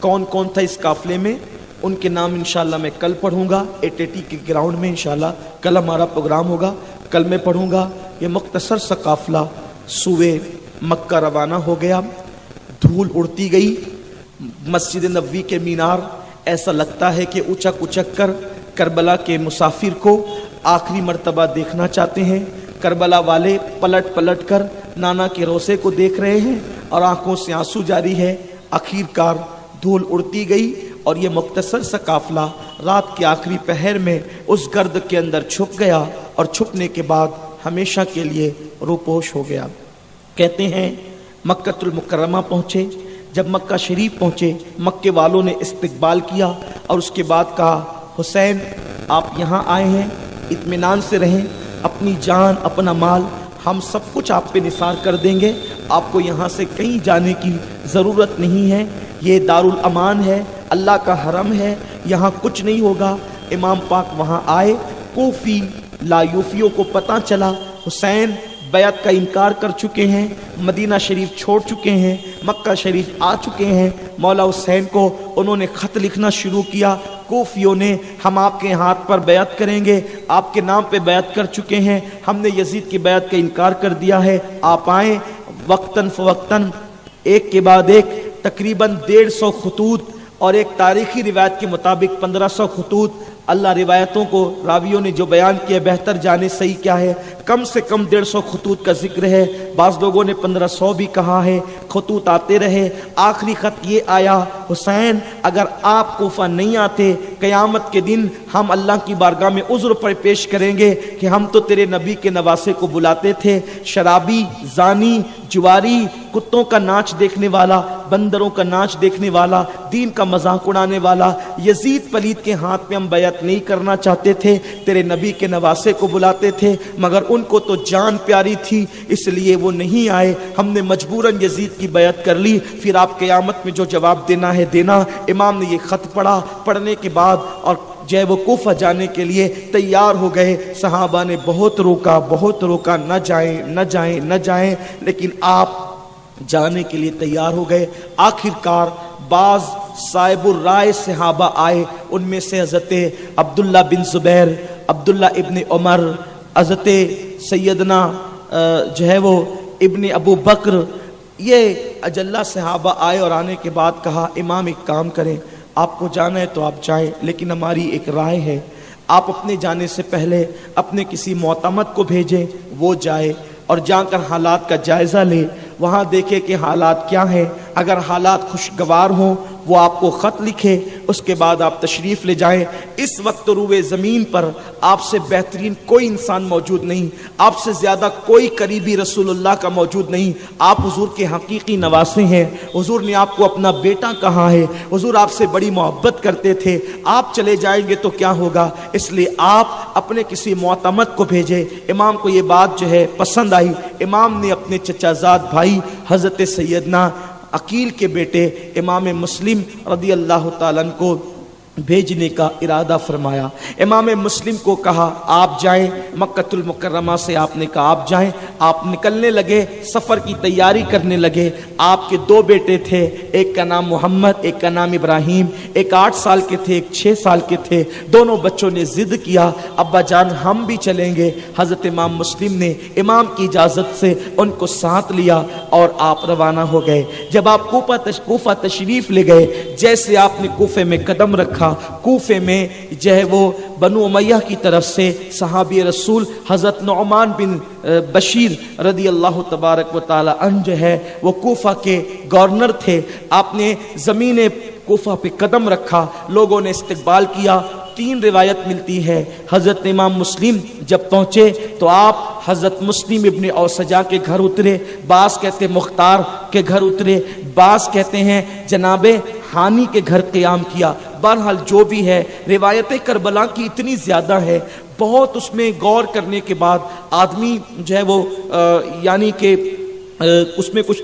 کون کون تھا اس قافلے میں ان کے نام انشاءاللہ میں کل پڑھوں گا، ایٹیٹی کے گراؤنڈ میں انشاءاللہ کل ہمارا پروگرام ہوگا، کل میں پڑھوں گا۔ یہ مختصر سا قافلہ صوبے مکہ روانہ ہو گیا، دھول اڑتی گئی، مسجد نبوی کے مینار ایسا لگتا ہے کہ اچک اچک کر کربلا کے مسافر کو آخری مرتبہ دیکھنا چاہتے ہیں۔ کربلا والے پلٹ پلٹ کر نانا کے روضے کو دیکھ رہے ہیں اور آنکھوں سے آنسو جاری ہے۔ آخر کار دھول اڑتی گئی اور یہ مختصر سا قافلہ رات کے آخری پہر میں اس گرد کے اندر چھپ گیا اور چھپنے کے بعد ہمیشہ کے لیے روپوش ہو گیا۔ کہتے ہیں مکہ المکرمہ پہنچے، جب مکہ شریف پہنچے مکے والوں نے استقبال کیا اور اس کے بعد کہا حسین آپ یہاں آئے ہیں، اطمینان سے رہیں، اپنی جان اپنا مال ہم سب کچھ آپ پہ نثار کر دیں گے، آپ کو یہاں سے کہیں جانے کی ضرورت نہیں ہے، یہ دارالامان ہے، اللہ کا حرم ہے، یہاں کچھ نہیں ہوگا۔ امام پاک وہاں آئے، کوفی لایوفیوں کو پتہ چلا حسین بیعت کا انکار کر چکے ہیں، مدینہ شریف چھوڑ چکے ہیں، مکہ شریف آ چکے ہیں۔ مولا حسین کو انہوں نے خط لکھنا شروع کیا، کوفیوں نے ہم آپ کے ہاتھ پر بیعت کریں گے، آپ کے نام پہ بیعت کر چکے ہیں، ہم نے یزید کی بیعت کا انکار کر دیا ہے، آپ آئیں۔ وقتاً فوقتاً ایک کے بعد ایک تقریباً 150 خطوط اور ایک تاریخی روایت کے مطابق 1500 خطوط، اللہ روایتوں کو راویوں نے جو بیان کیا بہتر جانے صحیح کیا ہے، کم سے کم 150 خطوط کا ذکر ہے، بعض لوگوں نے 1500 بھی کہا ہے، خطوط آتے رہے۔ آخری خط یہ آیا حسین اگر آپ کوفہ نہیں آتے قیامت کے دن ہم اللہ کی بارگاہ میں عذر پر پیش کریں گے کہ ہم تو تیرے نبی کے نواسے کو بلاتے تھے، شرابی، زانی، جواری، کتوں کا ناچ دیکھنے والا، بندروں کا ناچ دیکھنے والا، دین کا مذاق اڑانے والا، یزید پلید کے ہاتھ میں ہم بیعت نہیں کرنا چاہتے تھے، تیرے نبی کے نواسے کو بلاتے تھے، مگر ان کو تو جان پیاری تھی اس لیے وہ نہیں آئے، ہم نے مجبوراً یزید کی بیعت کر لی، پھر آپ قیامت میں جو جواب دینا ہے دینا۔ امام نے یہ خط پڑھا، پڑھنے کے بعد اور جو ہے وہ کوفہ جانے کے لیے تیار ہو گئے۔ صحابہ نے بہت روکا، نہ جائیں نہ جائیں نہ جائیں، لیکن آپ جانے کے لیے تیار ہو گئے۔ آخر کار بعض صاحب الرائے صحابہ آئے، ان میں سے حضرت عبداللہ بن زبیر، عبداللہ ابن عمر، حضرت سیدنا جو ہے وہ ابن ابو بکر، یہ اجلہ صحابہ آئے اور آنے کے بعد کہا امام ایک کام کریں، آپ کو جانا ہے تو آپ جائیں، لیکن ہماری ایک رائے ہے، آپ اپنے جانے سے پہلے اپنے کسی معتمد کو بھیجیں، وہ جائے اور جا کر حالات کا جائزہ لے، وہاں دیکھے کہ حالات کیا ہیں، اگر حالات خوشگوار ہوں وہ آپ کو خط لکھے، اس کے بعد آپ تشریف لے جائیں۔ اس وقت روئے زمین پر آپ سے بہترین کوئی انسان موجود نہیں، آپ سے زیادہ کوئی قریبی رسول اللہ کا موجود نہیں، آپ حضور کے حقیقی نواسے ہیں، حضور نے آپ کو اپنا بیٹا کہا ہے، حضور آپ سے بڑی محبت کرتے تھے، آپ چلے جائیں گے تو کیا ہوگا، اس لیے آپ اپنے کسی معتمد کو بھیجے۔ امام کو یہ بات جو ہے پسند آئی، امام نے اپنے چچا زاد بھائی حضرت سیدنا عقیل کے بیٹے امام مسلم رضی اللہ تعالیٰ عنہ کو بھیجنے کا ارادہ فرمایا۔ امام مسلم کو کہا آپ جائیں، مکہ المکرمہ سے آپ نے کہا آپ جائیں، آپ نکلنے لگے، سفر کی تیاری کرنے لگے۔ آپ کے 2 بیٹے تھے، ایک کا نام محمد، ایک کا نام ابراہیم، ایک 8 سال کے تھے، ایک 6 سال کے تھے۔ دونوں بچوں نے ضد کیا ابا جان ہم بھی چلیں گے۔ حضرت امام مسلم نے امام کی اجازت سے ان کو ساتھ لیا اور آپ روانہ ہو گئے۔ جب آپ کوفہ تشریف لے گئے، جیسے آپ نے کوفے میں قدم رکھا تھا کوفے میں جو ہے وہ بنو امیہ کی طرف سے صحابی رسول حضرت نعمان بن بشیر رضی اللہ تبارک و تعالی عنہ جو ہے وہ کوفہ کے گورنر تھے. آپ نے زمین کوفہ پہ قدم رکھا, لوگوں نے استقبال کیا. 3 روایت ملتی ہے. حضرت امام مسلم جب پہنچے تو آپ حضرت مسلم ابن اوسجا کے گھر اترے, بعض کہتے مختار کے گھر اترے, بعض کہتے ہیں جناب ہانی کے گھر قیام کیا. بہرحال جو بھی ہے, روایت کربلا کی اتنی زیادہ ہے, بہت اس میں غور کرنے کے بعد آدمی جو ہے وہ یعنی کہ اس میں کچھ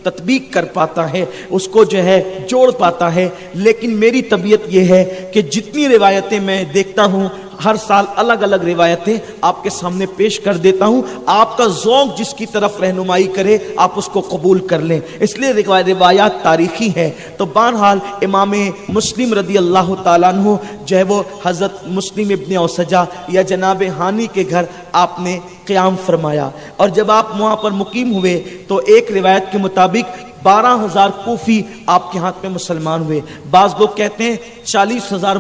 تطبیق کر پاتا ہے, اس کو جو ہے جوڑ پاتا ہے. لیکن میری طبیعت یہ ہے کہ جتنی روایتیں میں دیکھتا ہوں ہر سال الگ الگ روایتیں آپ کے سامنے پیش کر دیتا ہوں. آپ کا ذوق جس کی طرف رہنمائی کرے آپ اس کو قبول کر لیں, اس لیے روایات تاریخی ہیں. تو بہرحال امام مسلم رضی اللہ تعالیٰ عنہ جو ہے وہ حضرت مسلم ابن اوسجا یا جناب ہانی کے گھر آپ نے قیام فرمایا. اور جب آپ وہاں پر مقیم ہوئے تو ایک روایت کے مطابق 12,000 کوفی آپ کے ہاتھ میں مسلمان ہوئے. بعض لوگ کہتے ہیں 40,000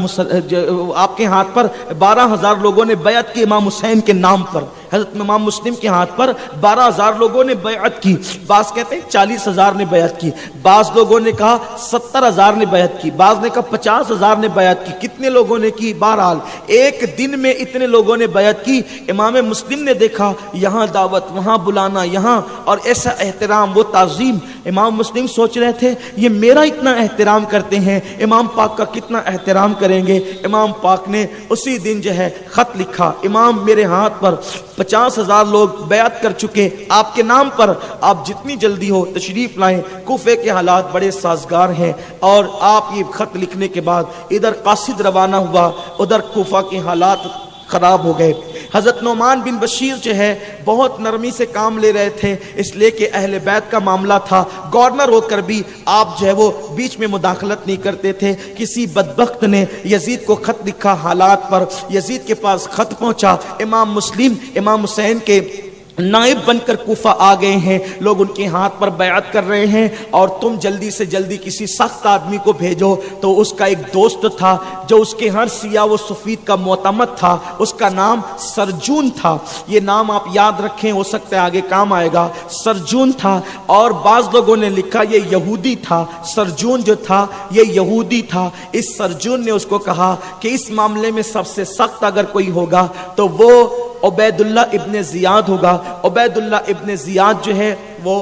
آپ کے ہاتھ پر 12,000 لوگوں نے بیعت کی امام حسین کے نام پر. حضرت امام مسلم کے ہاتھ پر 12,000 لوگوں نے بیعت کی. بعض کہتے ہیں 40,000 نے بیعت کی, بعض لوگوں نے کہا 70,000 نے بیعت کی, بعض نے کہا 50,000 نے بیعت کی. کتنے لوگوں نے کی؟ بہرحال ایک دن میں اتنے لوگوں نے بیعت کی. امام مسلم نے دیکھا یہاں دعوت, وہاں بلانا, یہاں اور ایسا احترام, وہ تعظیم. امام مسلم سوچ رہے تھے یہ میرا اتنا احترام کرتے ہیں, امام پاک کا کتنا احترام کریں گے. امام پاک نے اسی دن جو ہے خط لکھا, امام میرے ہاتھ پر 50,000 لوگ بیعت کر چکے آپ کے نام پر, آپ جتنی جلدی ہو تشریف لائیں. کوفے کے حالات بڑے سازگار ہیں. اور آپ یہ خط لکھنے کے بعد ادھر قاصد روانہ ہوا, ادھر کوفہ کے حالات خراب ہو گئے. حضرت نعمان بن بشیر جو ہے بہت نرمی سے کام لے رہے تھے, اس لیے کہ اہل بیت کا معاملہ تھا. گورنر ہو کر بھی آپ جو ہے وہ بیچ میں مداخلت نہیں کرتے تھے. کسی بدبخت نے یزید کو خط لکھا حالات پر, یزید کے پاس خط پہنچا, امام مسلم امام حسین کے نائب بن کر کوفہ آ گئے ہیں, لوگ ان کے ہاتھ پر بیعت کر رہے ہیں, اور تم جلدی سے جلدی کسی سخت آدمی کو بھیجو. تو اس کا ایک دوست تھا جو اس کے ہر سیاہ و سفید کا معتمد تھا, اس کا نام سرجون تھا. یہ نام آپ یاد رکھیں, ہو سکتا ہے آگے کام آئے گا. سرجون تھا, اور بعض لوگوں نے لکھا یہ یہودی تھا. سرجون جو تھا یہ یہودی تھا. اس سرجون نے اس کو کہا کہ اس معاملے میں سب سے سخت اگر کوئی ہوگا تو وہ عبید اللہ ابن زیاد ہوگا. عبید اللہ ابن زیاد جو ہے وہ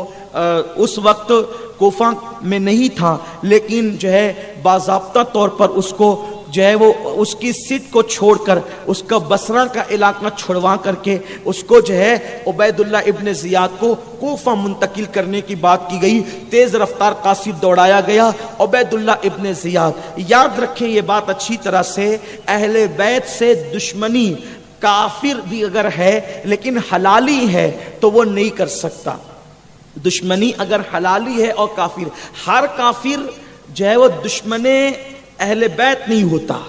اس وقت کوفہ میں نہیں تھا, لیکن جو ہے باضابطہ طور پر اس کو جو ہے وہ اس کی سیٹ کو چھوڑ کر اس کا بصرہ کا علاقہ چھڑوا کر کے اس کو جو ہے عبید اللہ ابن زیاد کو کوفہ منتقل کرنے کی بات کی گئی. تیز رفتار قاصد دوڑایا گیا, عبید اللہ ابن زیاد. یاد رکھیں یہ بات اچھی طرح سے, اہل بیت سے دشمنی کافر بھی اگر ہے لیکن حلالی ہے تو وہ نہیں کر سکتا. دشمنی اگر حلالی ہے اور کافر, ہر کافر جو ہے وہ دشمن اہل بیت نہیں ہوتا.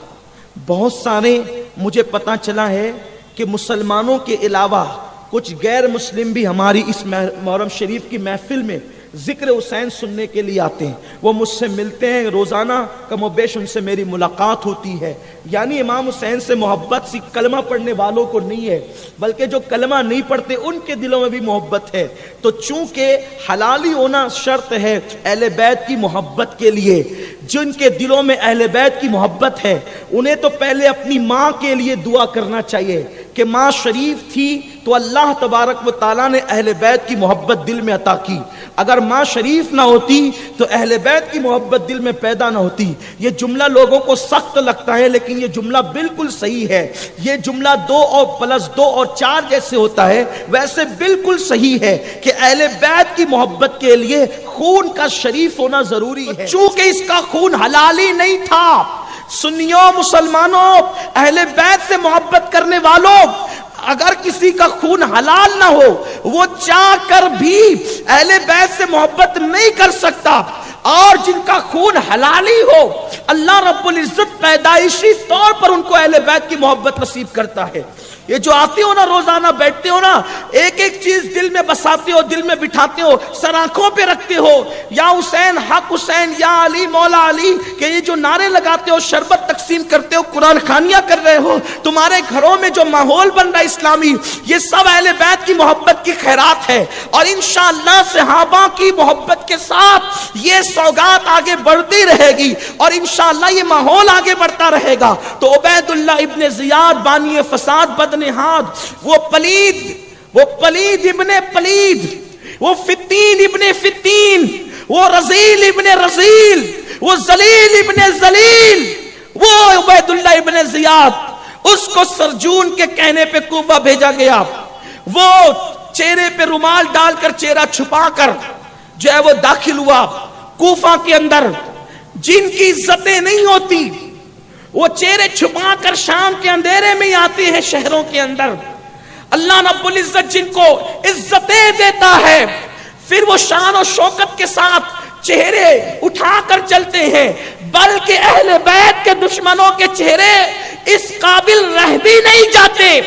بہت سارے مجھے پتا چلا ہے کہ مسلمانوں کے علاوہ کچھ غیر مسلم بھی ہماری اس محرم شریف کی محفل میں ذکر حسین سننے کے لیے آتے ہیں. وہ مجھ سے ملتے ہیں, روزانہ کم و بیش ان سے میری ملاقات ہوتی ہے. یعنی امام حسین سے محبت صرف کلمہ پڑھنے والوں کو نہیں ہے, بلکہ جو کلمہ نہیں پڑھتے ان کے دلوں میں بھی محبت ہے. تو چونکہ حلالی ہونا شرط ہے اہل بیت کی محبت کے لیے, جن کے دلوں میں اہل بیت کی محبت ہے انہیں تو پہلے اپنی ماں کے لیے دعا کرنا چاہیے کہ ماں شریف تھی تو اللہ تبارک و تعالیٰ نے اہل بیت کی محبت دل میں عطا کی. اگر ماں شریف نہ ہوتی تو اہل بیت کی محبت دل میں پیدا نہ ہوتی. یہ جملہ لوگوں کو سخت لگتا ہے لیکن یہ جملہ بالکل صحیح ہے. یہ جملہ 2 اور +2 اور 4 جیسے ہوتا ہے ویسے بالکل صحیح ہے کہ اہل بیت کی محبت کے لیے خون کا شریف ہونا ضروری ہے. چونکہ اس کا خون حلالی نہیں تھا. سنیوں, مسلمانوں, اہل بیت سے محبت کرنے والوں, اگر کسی کا خون حلال نہ ہو وہ چاہ کر بھی اہل بیت سے محبت نہیں کر سکتا. اور جن کا خون حلالی ہو، اللہ رب العزت پیدائشی طور پر ان کو اہل بیت کی محبت نصیب کرتا ہے۔ یہ جو آتے ہو نا، روزانہ بیٹھتے ہو نا، ایک ایک چیز دل میں بساتے ہو، دل میں بٹھاتے ہو، سر آنکھوں پہ رکھتے ہو، یا حسین حق حسین، یا علی مولا علی، کہ یہ جو نعرے لگاتے ہو، شربت تقسیم کرتے ہو، قرآن خوانیاں کر رہے ہو، تمہارے گھروں میں جو ماحول بن رہا ہے اسلامی، یہ سب اہل بیت کی محبت کی خیرات ہے۔ اور انشاءاللہ صحابہ کی محبت کے ساتھ یہ سوگات آگے بڑھتی رہے گی، اور انشاءاللہ یہ ماحول آگے بڑھتا رہے گا۔ تو عبید اللہ ابن زیاد بانی فساد بدنہاد، وہ پلید ابن پلید، وہ فتین ابن فتین، وہ رزیل ابن رزیل، وہ ذلیل ابن ذلیل، وہ عبید اللہ ابن زیاد، اس کو سرجون کے کہنے پہ کوفہ بھیجا گیا۔ وہ چہرے پہ رومال ڈال کر، چہرہ چھپا کر جو ہے وہ داخل ہوا کوفہ کے اندر۔ جن کی عزتیں نہیں ہوتی وہ چہرے چھپا کر شام کے اندھیرے میں آتے ہیں شہروں کے اندر۔ اللہ رب العزت جن کو عزتیں دیتا ہے، پھر وہ شان و شوکت کے ساتھ چہرے اٹھا کر چلتے ہیں، بلکہ اہل بیت کے دشمنوں کے چہرے اس قابل رہ بھی نہیں جاتے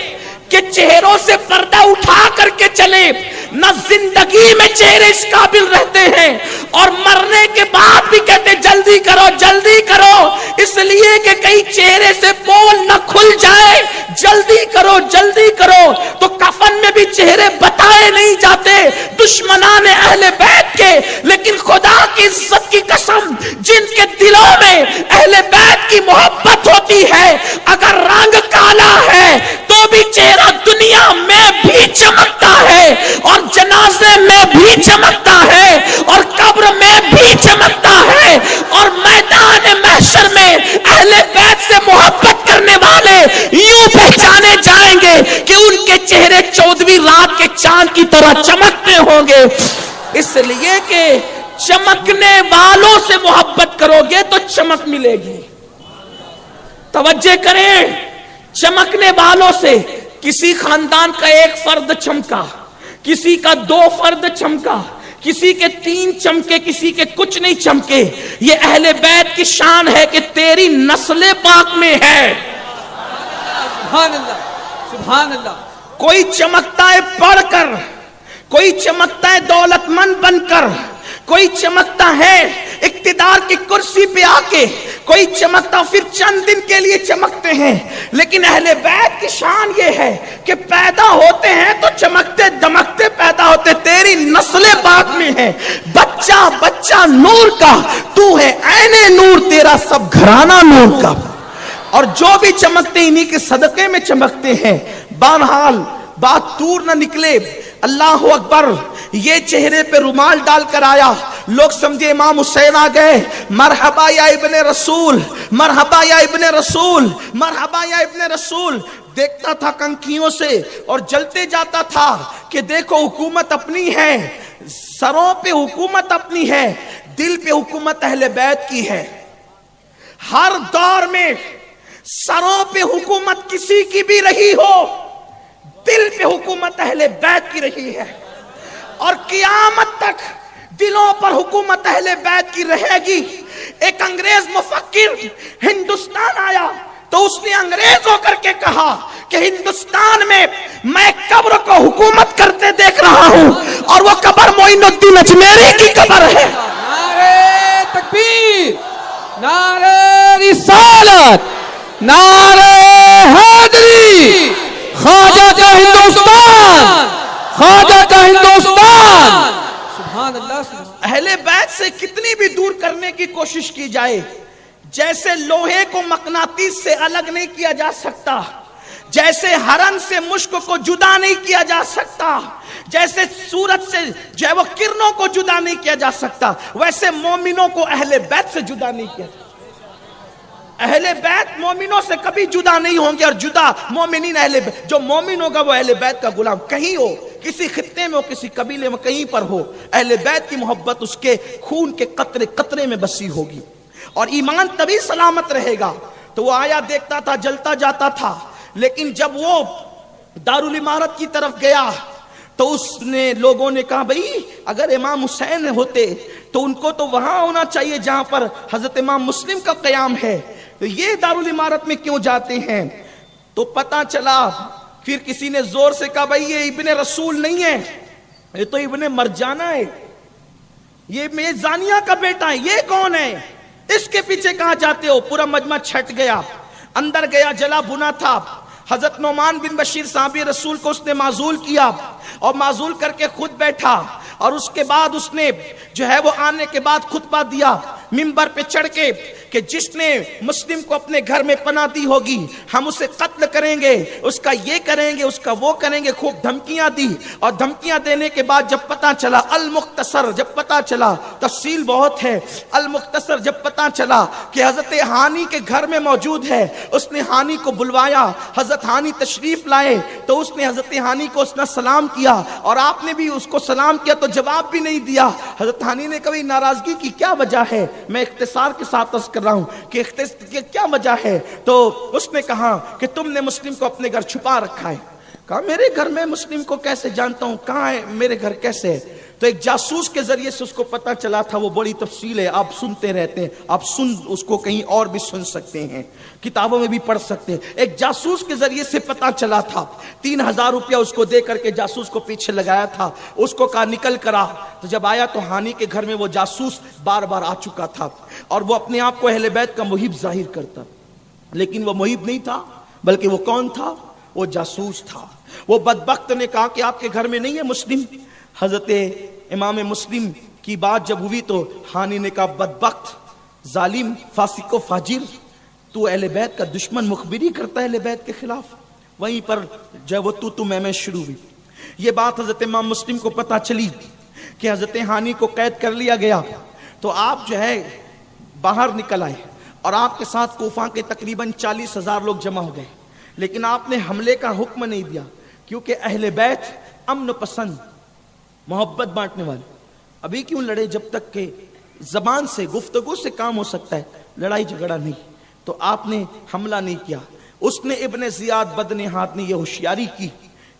کہ چہروں سے پردہ اٹھا کر کے چلے۔ نہ زندگی میں چہرے اس قابل رہتے ہیں، اور مرنے کے بعد بھی کہتے جلدی کرو جلدی کرو، اس لیے کہ کئی چہرے سے پول نہ کھل جائے، جلدی کرو جلدی کرو۔ تو کفن میں بھی چہرے بتائے نہیں جاتے دشمنان اہل بیت کے، لیکن خدا کی عزت کی قسم، جن کے دلوں میں اہل بیت کی محبت ہوتی ہے، اگر رنگ کالا ہے تو بھی چہرہ دنیا میں بھی چمکتا ہے، اور جنازے میں بھی چمکتا ہے، اور قبر میں بھی چمکتا ہے، اور میدان محشر میں اہل بیت سے محبت کرنے والے یوں پہچانے جائیں گے کہ ان کے چہرے 14ویں رات کے چاند کی طرح چمکتے ہوں گے۔ اس لیے کہ چمکنے والوں سے محبت کرو گے تو چمک ملے گی۔ توجہ کریں، چمکنے والوں سے، کسی خاندان کا ایک فرد چمکا، کسی کا 2 فرد چمکا، کسی کے 3 چمکے، کسی کے کچھ نہیں چمکے، یہ اہل بیت کی شان ہے کہ تیری نسل پاک میں ہے۔ سبحان اللہ سبحان اللہ۔ کوئی چمکتا ہے پڑھ کر، کوئی چمکتا ہے دولت مند بن کر، کوئی چمکتا ہے اقتدار کی کرسی پہ آ کے، کوئی چمکتا پھر چند دن کے لیے چمکتے ہیں، لیکن اہل بیت کی شان یہ ہے کہ پیدا ہوتے ہیں تو چمکتے دمکتے پیدا ہوتے، تیری نسل پاک میں ہے، بچہ بچہ نور کا، تو ہے عین نور، تیرا سب گھرانہ نور کا۔ اور جو بھی چمکتے انہی کے صدقے میں چمکتے ہیں۔ بہرحال بات دور نہ نکلے، اللہ اکبر، یہ چہرے پہ رومال ڈال کر آیا، لوگ سمجھے امام حسین آ گئے، مرحبا یا ابن رسول، مرحبا یا ابن رسول، مرحبا یا ابن رسول۔ دیکھتا تھا کنکھیوں سے اور جلتے جاتا تھا کہ دیکھو حکومت اپنی ہے، سروں پہ حکومت اپنی ہے، دل پہ حکومت اہل بیت کی ہے۔ ہر دور میں سروں پہ حکومت کسی کی بھی رہی ہو، دل پہ حکومت اہل بیت کی رہی ہے، اور قیامت تک دلوں پر حکومت اہل بیت کی رہے گی۔ ایک انگریز مفکر ہندوستان آیا تو اس نے انگریز ہو کر کے کہا کہ ہندوستان میں میں قبر کو حکومت کرتے دیکھ رہا ہوں، اور وہ قبر معین الدین اجمیری کی قبر ہے۔ نعرہ تکبیر، نعرہ رسالت، نعرہ حیدری، خواجہ کا ہندوستان، خواجہ کا ہندوستان۔ سبحان اللہ سبحان۔ اہل بیت سے کتنی بھی دور کرنے کی کوشش کی جائے، جیسے لوہے کو مقناطیس سے الگ نہیں کیا جا سکتا، جیسے ہرن سے مشک کو جدا نہیں کیا جا سکتا، جیسے سورج سے جو ہے وہ کرنوں کو جدا نہیں کیا جا سکتا، ویسے مومنوں کو اہل بیت سے جدا نہیں کیا جا سکتا۔ اہل بیت مومنوں سے کبھی جدا نہیں ہوں گے، اور جدا مومنین اہل بیت، جو مومن ہوگا وہ اہل بیت کا غلام، کہیں ہو، کسی خطے میں ہو، کسی قبیلے میں، کہیں پر ہو، اہل بیت کی محبت اس کے خون کے قطرے قطرے میں بسی ہوگی، اور ایمان تبھی سلامت رہے گا۔ تو وہ آیا، دیکھتا تھا، جلتا جاتا تھا، لیکن جب وہ دارالعمارت کی طرف گیا تو اس نے لوگوں نے کہا بھئی اگر امام حسین ہوتے تو ان کو تو وہاں ہونا چاہیے جہاں پر حضرت امام مسلم کا قیام ہے، تو یہ دارالامارت میں کیوں جاتے ہیں؟ تو پتہ چلا پھر کسی نے زور سے کہا بھئی یہ ابن رسول نہیں ہے، یہ تو ابن مرجانہ ہے، یہ زانیہ کا بیٹا ہے، یہ کون ہے؟ اس کے پیچھے کہاں جاتے ہو؟ پورا مجمع چھٹ گیا، اندر گیا، جلا بنا تھا۔ حضرت نعمان بن بشیر صحابی رسول کو اس نے معزول کیا اور معزول کر کے خود بیٹھا، اور اس کے بعد اس نے جو ہے وہ آنے کے بعد خطبہ دیا منبر پہ چڑھ کے کہ جس نے مسلم کو اپنے گھر میں پناہ دی ہوگی ہم اسے قتل کریں گے، اس کا یہ کریں گے، اس کا وہ کریں گے، خوب دھمکیاں دی۔ اور دھمکیاں دینے کے بعد جب پتہ چلا المختصر، جب پتہ چلا، تفصیل بہت ہے، المختصر جب پتہ چلا کہ حضرت ہانی کے گھر میں موجود ہے، اس نے ہانی کو بلوایا، حضرت ہانی تشریف لائے تو اس نے حضرت ہانی کو اس نے سلام کیا، اور آپ نے بھی اس کو سلام کیا تو جواب بھی نہیں دیا۔ حضرت ہانی نے کبھی ناراضگی کی کیا وجہ ہے؟ میں اختصار کے ساتھ عرض کر رہا ہوں کہ کیا وجہ ہے؟ تو اس نے کہا کہ تم نے مسلم کو اپنے گھر چھپا رکھا ہے۔ کہا میرے گھر میں مسلم کو کیسے جانتا ہوں، کہاں ہے میرے گھر کیسے ہے؟ تو ایک جاسوس کے ذریعے سے اس کو پتہ چلا تھا، وہ بڑی تفصیل ہے، آپ سنتے رہتے ہیں، آپ اس کو کہیں اور بھی سن سکتے ہیں، کتابوں میں بھی پڑھ سکتے ہیں۔ ایک جاسوس کے ذریعے سے پتہ چلا تھا، 3000 روپیہ اس کو دے کر کے جاسوس کو پیچھے لگایا تھا، اس کو کہا نکل کر آ۔ تو جب آیا تو ہانی کے گھر میں وہ جاسوس بار بار آ چکا تھا، اور وہ اپنے آپ کو اہل بیت کا محب ظاہر کرتا، لیکن وہ محب نہیں تھا، بلکہ وہ کون تھا؟ وہ جاسوس تھا۔ وہ بدبخت نے کہا کہ آپ کے گھر میں نہیں ہے مسلم؟ حضرت امام مسلم کی بات جب ہوئی تو ہانی نے کہا بدبخت، ظالم، فاسق و فاجر، تو اہل بیت کا دشمن، مخبری کرتا ہے اہل بیت کے خلاف۔ وہیں پر جو وہ تو میں شروع ہوئی۔ یہ بات حضرت امام مسلم کو پتہ چلی کہ حضرت ہانی کو قید کر لیا گیا، تو آپ جو ہے باہر نکل آئے، اور آپ کے ساتھ کوفہ کے تقریباً 40,000 لوگ جمع ہو گئے، لیکن آپ نے حملے کا حکم نہیں دیا، کیونکہ اہل بیت امن پسند، محبت بانٹنے والے۔ ابھی کیوں لڑے جب تک کہ زبان سے، گفتگو سے کام ہو سکتا ہے، لڑائی جھگڑا نہیں۔ تو آپ نے حملہ نہیں کیا۔ اس نے ابن زیاد بدنہاد نے یہ ہوشیاری کی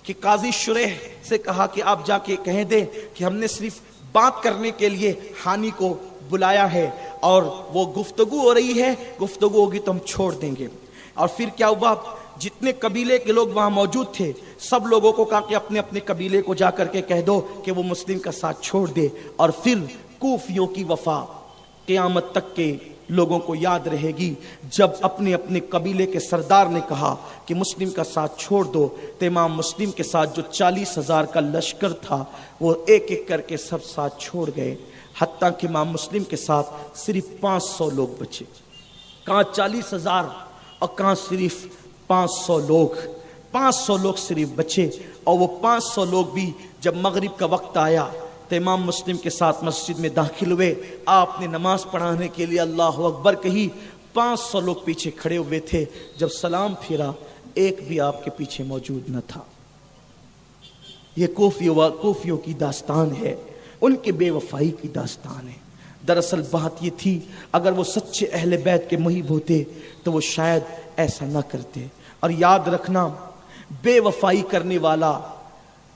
کہ قاضی شریح سے کہا کہ آپ جا کے کہہ دیں کہ ہم نے صرف بات کرنے کے لیے ہانی کو بلایا ہے، اور وہ گفتگو ہو رہی ہے، گفتگو ہوگی تو ہم چھوڑ دیں گے۔ اور پھر کیا ہوا؟ جتنے قبیلے کے لوگ وہاں موجود تھے سب لوگوں کو کہا کہ اپنے اپنے قبیلے کو جا کر کے کہہ دو کہ وہ مسلم کا ساتھ چھوڑ دے۔ اور پھر کوفیوں کی وفا قیامت تک کے لوگوں کو یاد رہے گی، جب اپنے اپنے قبیلے کے سردار نے کہا کہ مسلم کا ساتھ چھوڑ دو، تو امام مسلم کے ساتھ جو 40,000 کا لشکر تھا وہ ایک ایک کر کے سب ساتھ چھوڑ گئے، حتیٰ کہ امام مسلم کے ساتھ صرف 500 لوگ بچے۔ کہاں 40,000 اور کہاں صرف 500 لوگ، 500 لوگ صرف بچے۔ اور وہ 500 لوگ بھی جب مغرب کا وقت آیا تو امام مسلم کے ساتھ مسجد میں داخل ہوئے، آپ نے نماز پڑھانے کے لیے اللہ اکبر کہی، 500 لوگ پیچھے کھڑے ہوئے تھے۔ جب سلام پھیرا ایک بھی آپ کے پیچھے موجود نہ تھا۔ یہ کوفیوں کی داستان ہے، ان کے بے وفائی کی داستان ہے۔ دراصل بات یہ تھی، اگر وہ سچے اہل بیت کے محب ہوتے تو وہ شاید ایسا نہ کرتے۔ اور یاد رکھنا، بے وفائی کرنے والا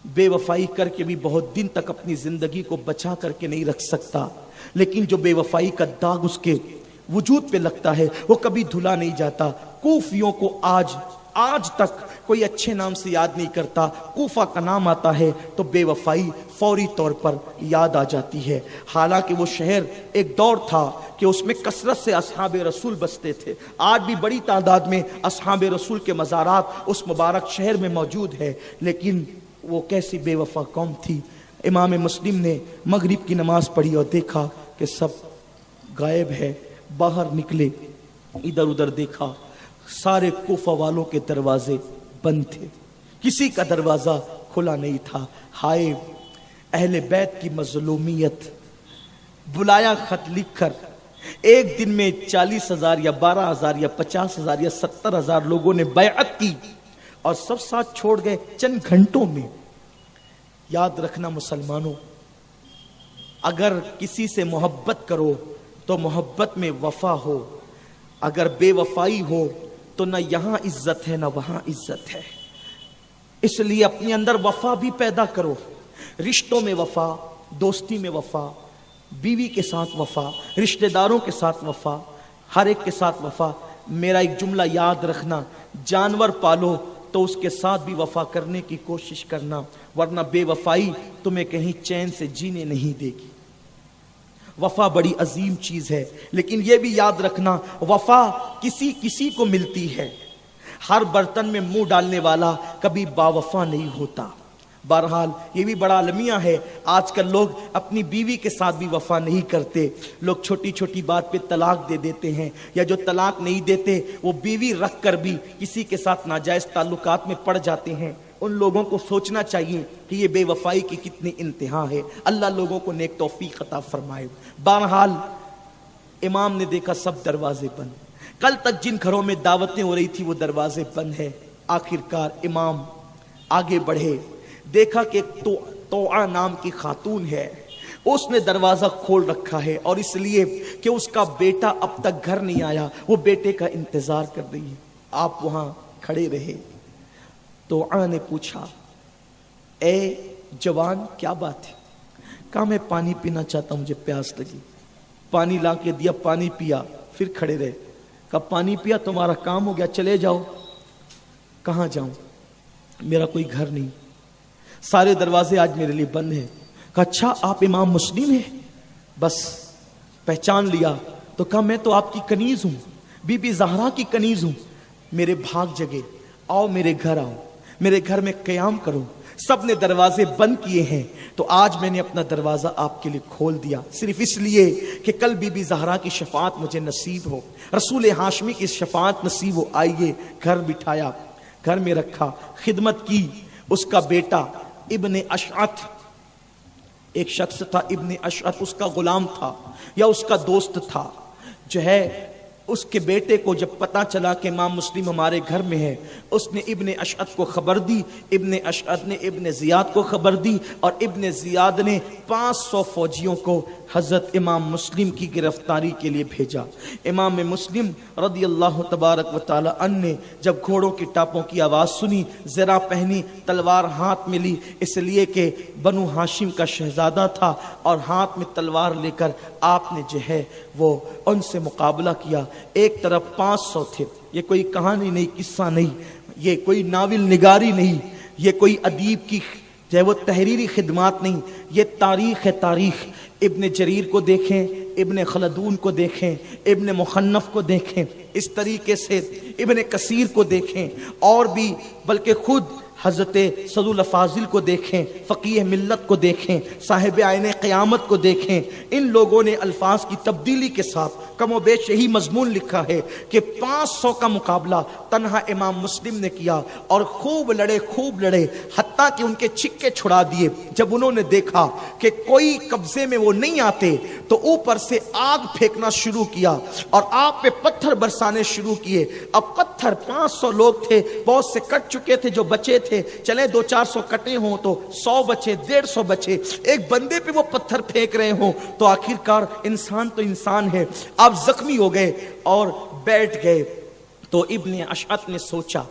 بے وفائی کر کے بھی بہت دن تک اپنی زندگی کو بچا کر کے نہیں رکھ سکتا، لیکن جو بے وفائی کا داغ اس کے وجود پہ لگتا ہے وہ کبھی دھلا نہیں جاتا۔ کوفیوں کو آج تک کوئی اچھے نام سے یاد نہیں کرتا، کوفہ کا نام آتا ہے تو بے وفائی فوری طور پر یاد آ جاتی ہے۔ حالانکہ وہ شہر ایک دور تھا کہ اس میں کثرت سے اصحاب رسول بستے تھے، آج بھی بڑی تعداد میں اصحاب رسول کے مزارات اس مبارک شہر میں موجود ہے، لیکن وہ کیسی بے وفا قوم تھی۔ امام مسلم نے مغرب کی نماز پڑھی اور دیکھا کہ سب غائب ہے، باہر نکلے، ادھر ادھر دیکھا، سارے کوفہ والوں کے دروازے بند تھے، کسی کا دروازہ کھلا نہیں تھا۔ ہائے اہل بیت کی مظلومیت! بلایا خط لکھ کر ایک دن میں 40,000 یا 12,000 یا 50,000 یا 70,000 لوگوں نے بیعت کی اور سب ساتھ چھوڑ گئے چند گھنٹوں میں۔ یاد رکھنا مسلمانوں، اگر کسی سے محبت کرو تو محبت میں وفا ہو، اگر بے وفائی ہو تو نہ یہاں عزت ہے نہ وہاں عزت ہے۔ اس لیے اپنے اندر وفا بھی پیدا کرو، رشتوں میں وفا، دوستی میں وفا، بیوی کے ساتھ وفا، رشتہ داروں کے ساتھ وفا، ہر ایک کے ساتھ وفا۔ میرا ایک جملہ یاد رکھنا، جانور پالو تو اس کے ساتھ بھی وفا کرنے کی کوشش کرنا، ورنہ بے وفائی تمہیں کہیں چین سے جینے نہیں دے گی۔ وفا بڑی عظیم چیز ہے، لیکن یہ بھی یاد رکھنا وفا کسی کو ملتی ہے، ہر برتن میں منہ ڈالنے والا کبھی باوفا نہیں ہوتا۔ بہرحال یہ بھی بڑا المیہ ہے، آج کل لوگ اپنی بیوی کے ساتھ بھی وفا نہیں کرتے، لوگ چھوٹی چھوٹی بات پہ طلاق دے دیتے ہیں، یا جو طلاق نہیں دیتے وہ بیوی رکھ کر بھی کسی کے ساتھ ناجائز تعلقات میں پڑ جاتے ہیں۔ ان لوگوں کو سوچنا چاہیے کہ یہ بے وفائی کی کتنی انتہا ہے۔ اللہ لوگوں کو نیک توفیق عطا فرمائے۔ بہرحال امام نے دیکھا سب دروازے بند، کل تک جن گھروں میں دعوتیں ہو رہی تھی وہ دروازے بند ہیں۔ آخرکار امام آگے بڑھے، دیکھا کہ توعا نام کی خاتون ہے، اس نے دروازہ کھول رکھا ہے، اور اس لیے کہ اس کا بیٹا اب تک گھر نہیں آیا، وہ بیٹے کا انتظار کر رہی ہے۔ آپ وہاں کھڑے رہے۔ توعا نے پوچھا، اے جوان کیا بات ہے؟ کہا میں پانی پینا چاہتا ہوں، مجھے پیاس لگی۔ پانی لا کے دیا، پانی پیا، پھر کھڑے رہے۔ کہا پانی پیا تمہارا کام ہو گیا، چلے جاؤ۔ کہاں جاؤں؟ میرا کوئی گھر نہیں، سارے دروازے آج میرے لیے بند ہیں۔ کہا اچھا آپ امام مسلم ہیں؟ بس پہچان لیا۔ تو کہا میں تو آپ کی کنیز ہوں، بی بی زہرا کی کنیز ہوں، میرے بھاگ جگے، آؤ میرے گھر آؤ، میرے گھر میں قیام کرو۔ سب نے دروازے بند کیے ہیں، تو آج میں نے اپنا دروازہ آپ کے لیے کھول دیا، صرف اس لیے کہ کل بی بی زہرا کی شفاعت مجھے نصیب ہو، رسول ہاشمی کی شفاعت نصیب ہو۔ آئیے، گھر بٹھایا، گھر میں رکھا، خدمت کی۔ اس کا بیٹا ابن اشعث، ایک شخص تھا ابن اشعث، اس کا غلام تھا یا اس کا دوست تھا، جو ہے اس کے بیٹے کو جب پتا چلا کہ امام مسلم ہمارے گھر میں ہے، اس نے ابن اشعث کو خبر دی، ابن اشعث نے ابن زیاد کو خبر دی، اور ابن زیاد نے 500 فوجیوں کو حضرت امام مسلم کی گرفتاری کے لیے بھیجا۔ امام مسلم رضی اللہ تبارک و تعالی عنہ نے جب گھوڑوں کی ٹاپوں کی آواز سنی، زرہ پہنی، تلوار ہاتھ میں لی، اس لیے کہ بنو ہاشم کا شہزادہ تھا، اور ہاتھ میں تلوار لے کر آپ نے جو ہے وہ ان سے مقابلہ کیا۔ ایک طرف 500 تھے۔ یہ کوئی کہانی نہیں، قصہ نہیں، یہ کوئی ناول نگاری نہیں، یہ کوئی ادیب کی جو ہے وہ تحریری خدمات نہیں، یہ تاریخ ہے، تاریخ۔ ابن جریر کو دیکھیں، ابن خلدون کو دیکھیں، ابن مخنف کو دیکھیں، اس طریقے سے ابن کثیر کو دیکھیں، اور بھی بلکہ خود حضرت صدو الافاضل کو دیکھیں، فقیہ ملت کو دیکھیں، صاحب عین قیامت کو دیکھیں۔ ان لوگوں نے الفاظ کی تبدیلی کے ساتھ کم و بیش یہی مضمون لکھا ہے کہ 500 کا مقابلہ تنہا امام مسلم نے کیا، اور خوب لڑے، حتیٰ کہ ان کے چھکے چھڑا دیے۔ جب انہوں نے دیکھا کہ کوئی قبضے میں وہ نہیں آتے، تو اوپر سے آگ پھینکنا شروع کیا اور آپ پہ پتھر برسانے شروع کیے۔ اب پتھر 500 لوگ تھے، بہت سے کٹ چکے تھے، جو بچے تھے چلے 200-400 کٹے ہوں تو 100 بچے، 150 بچے، ایک بندے پہ وہ پتھر پھینک رہے ہوں، تو آخرکار انسان تو انسان ہے۔ آپ زخمی ہو گئے اور بیٹھ گئے۔ تو ابن اشعث نے سوچا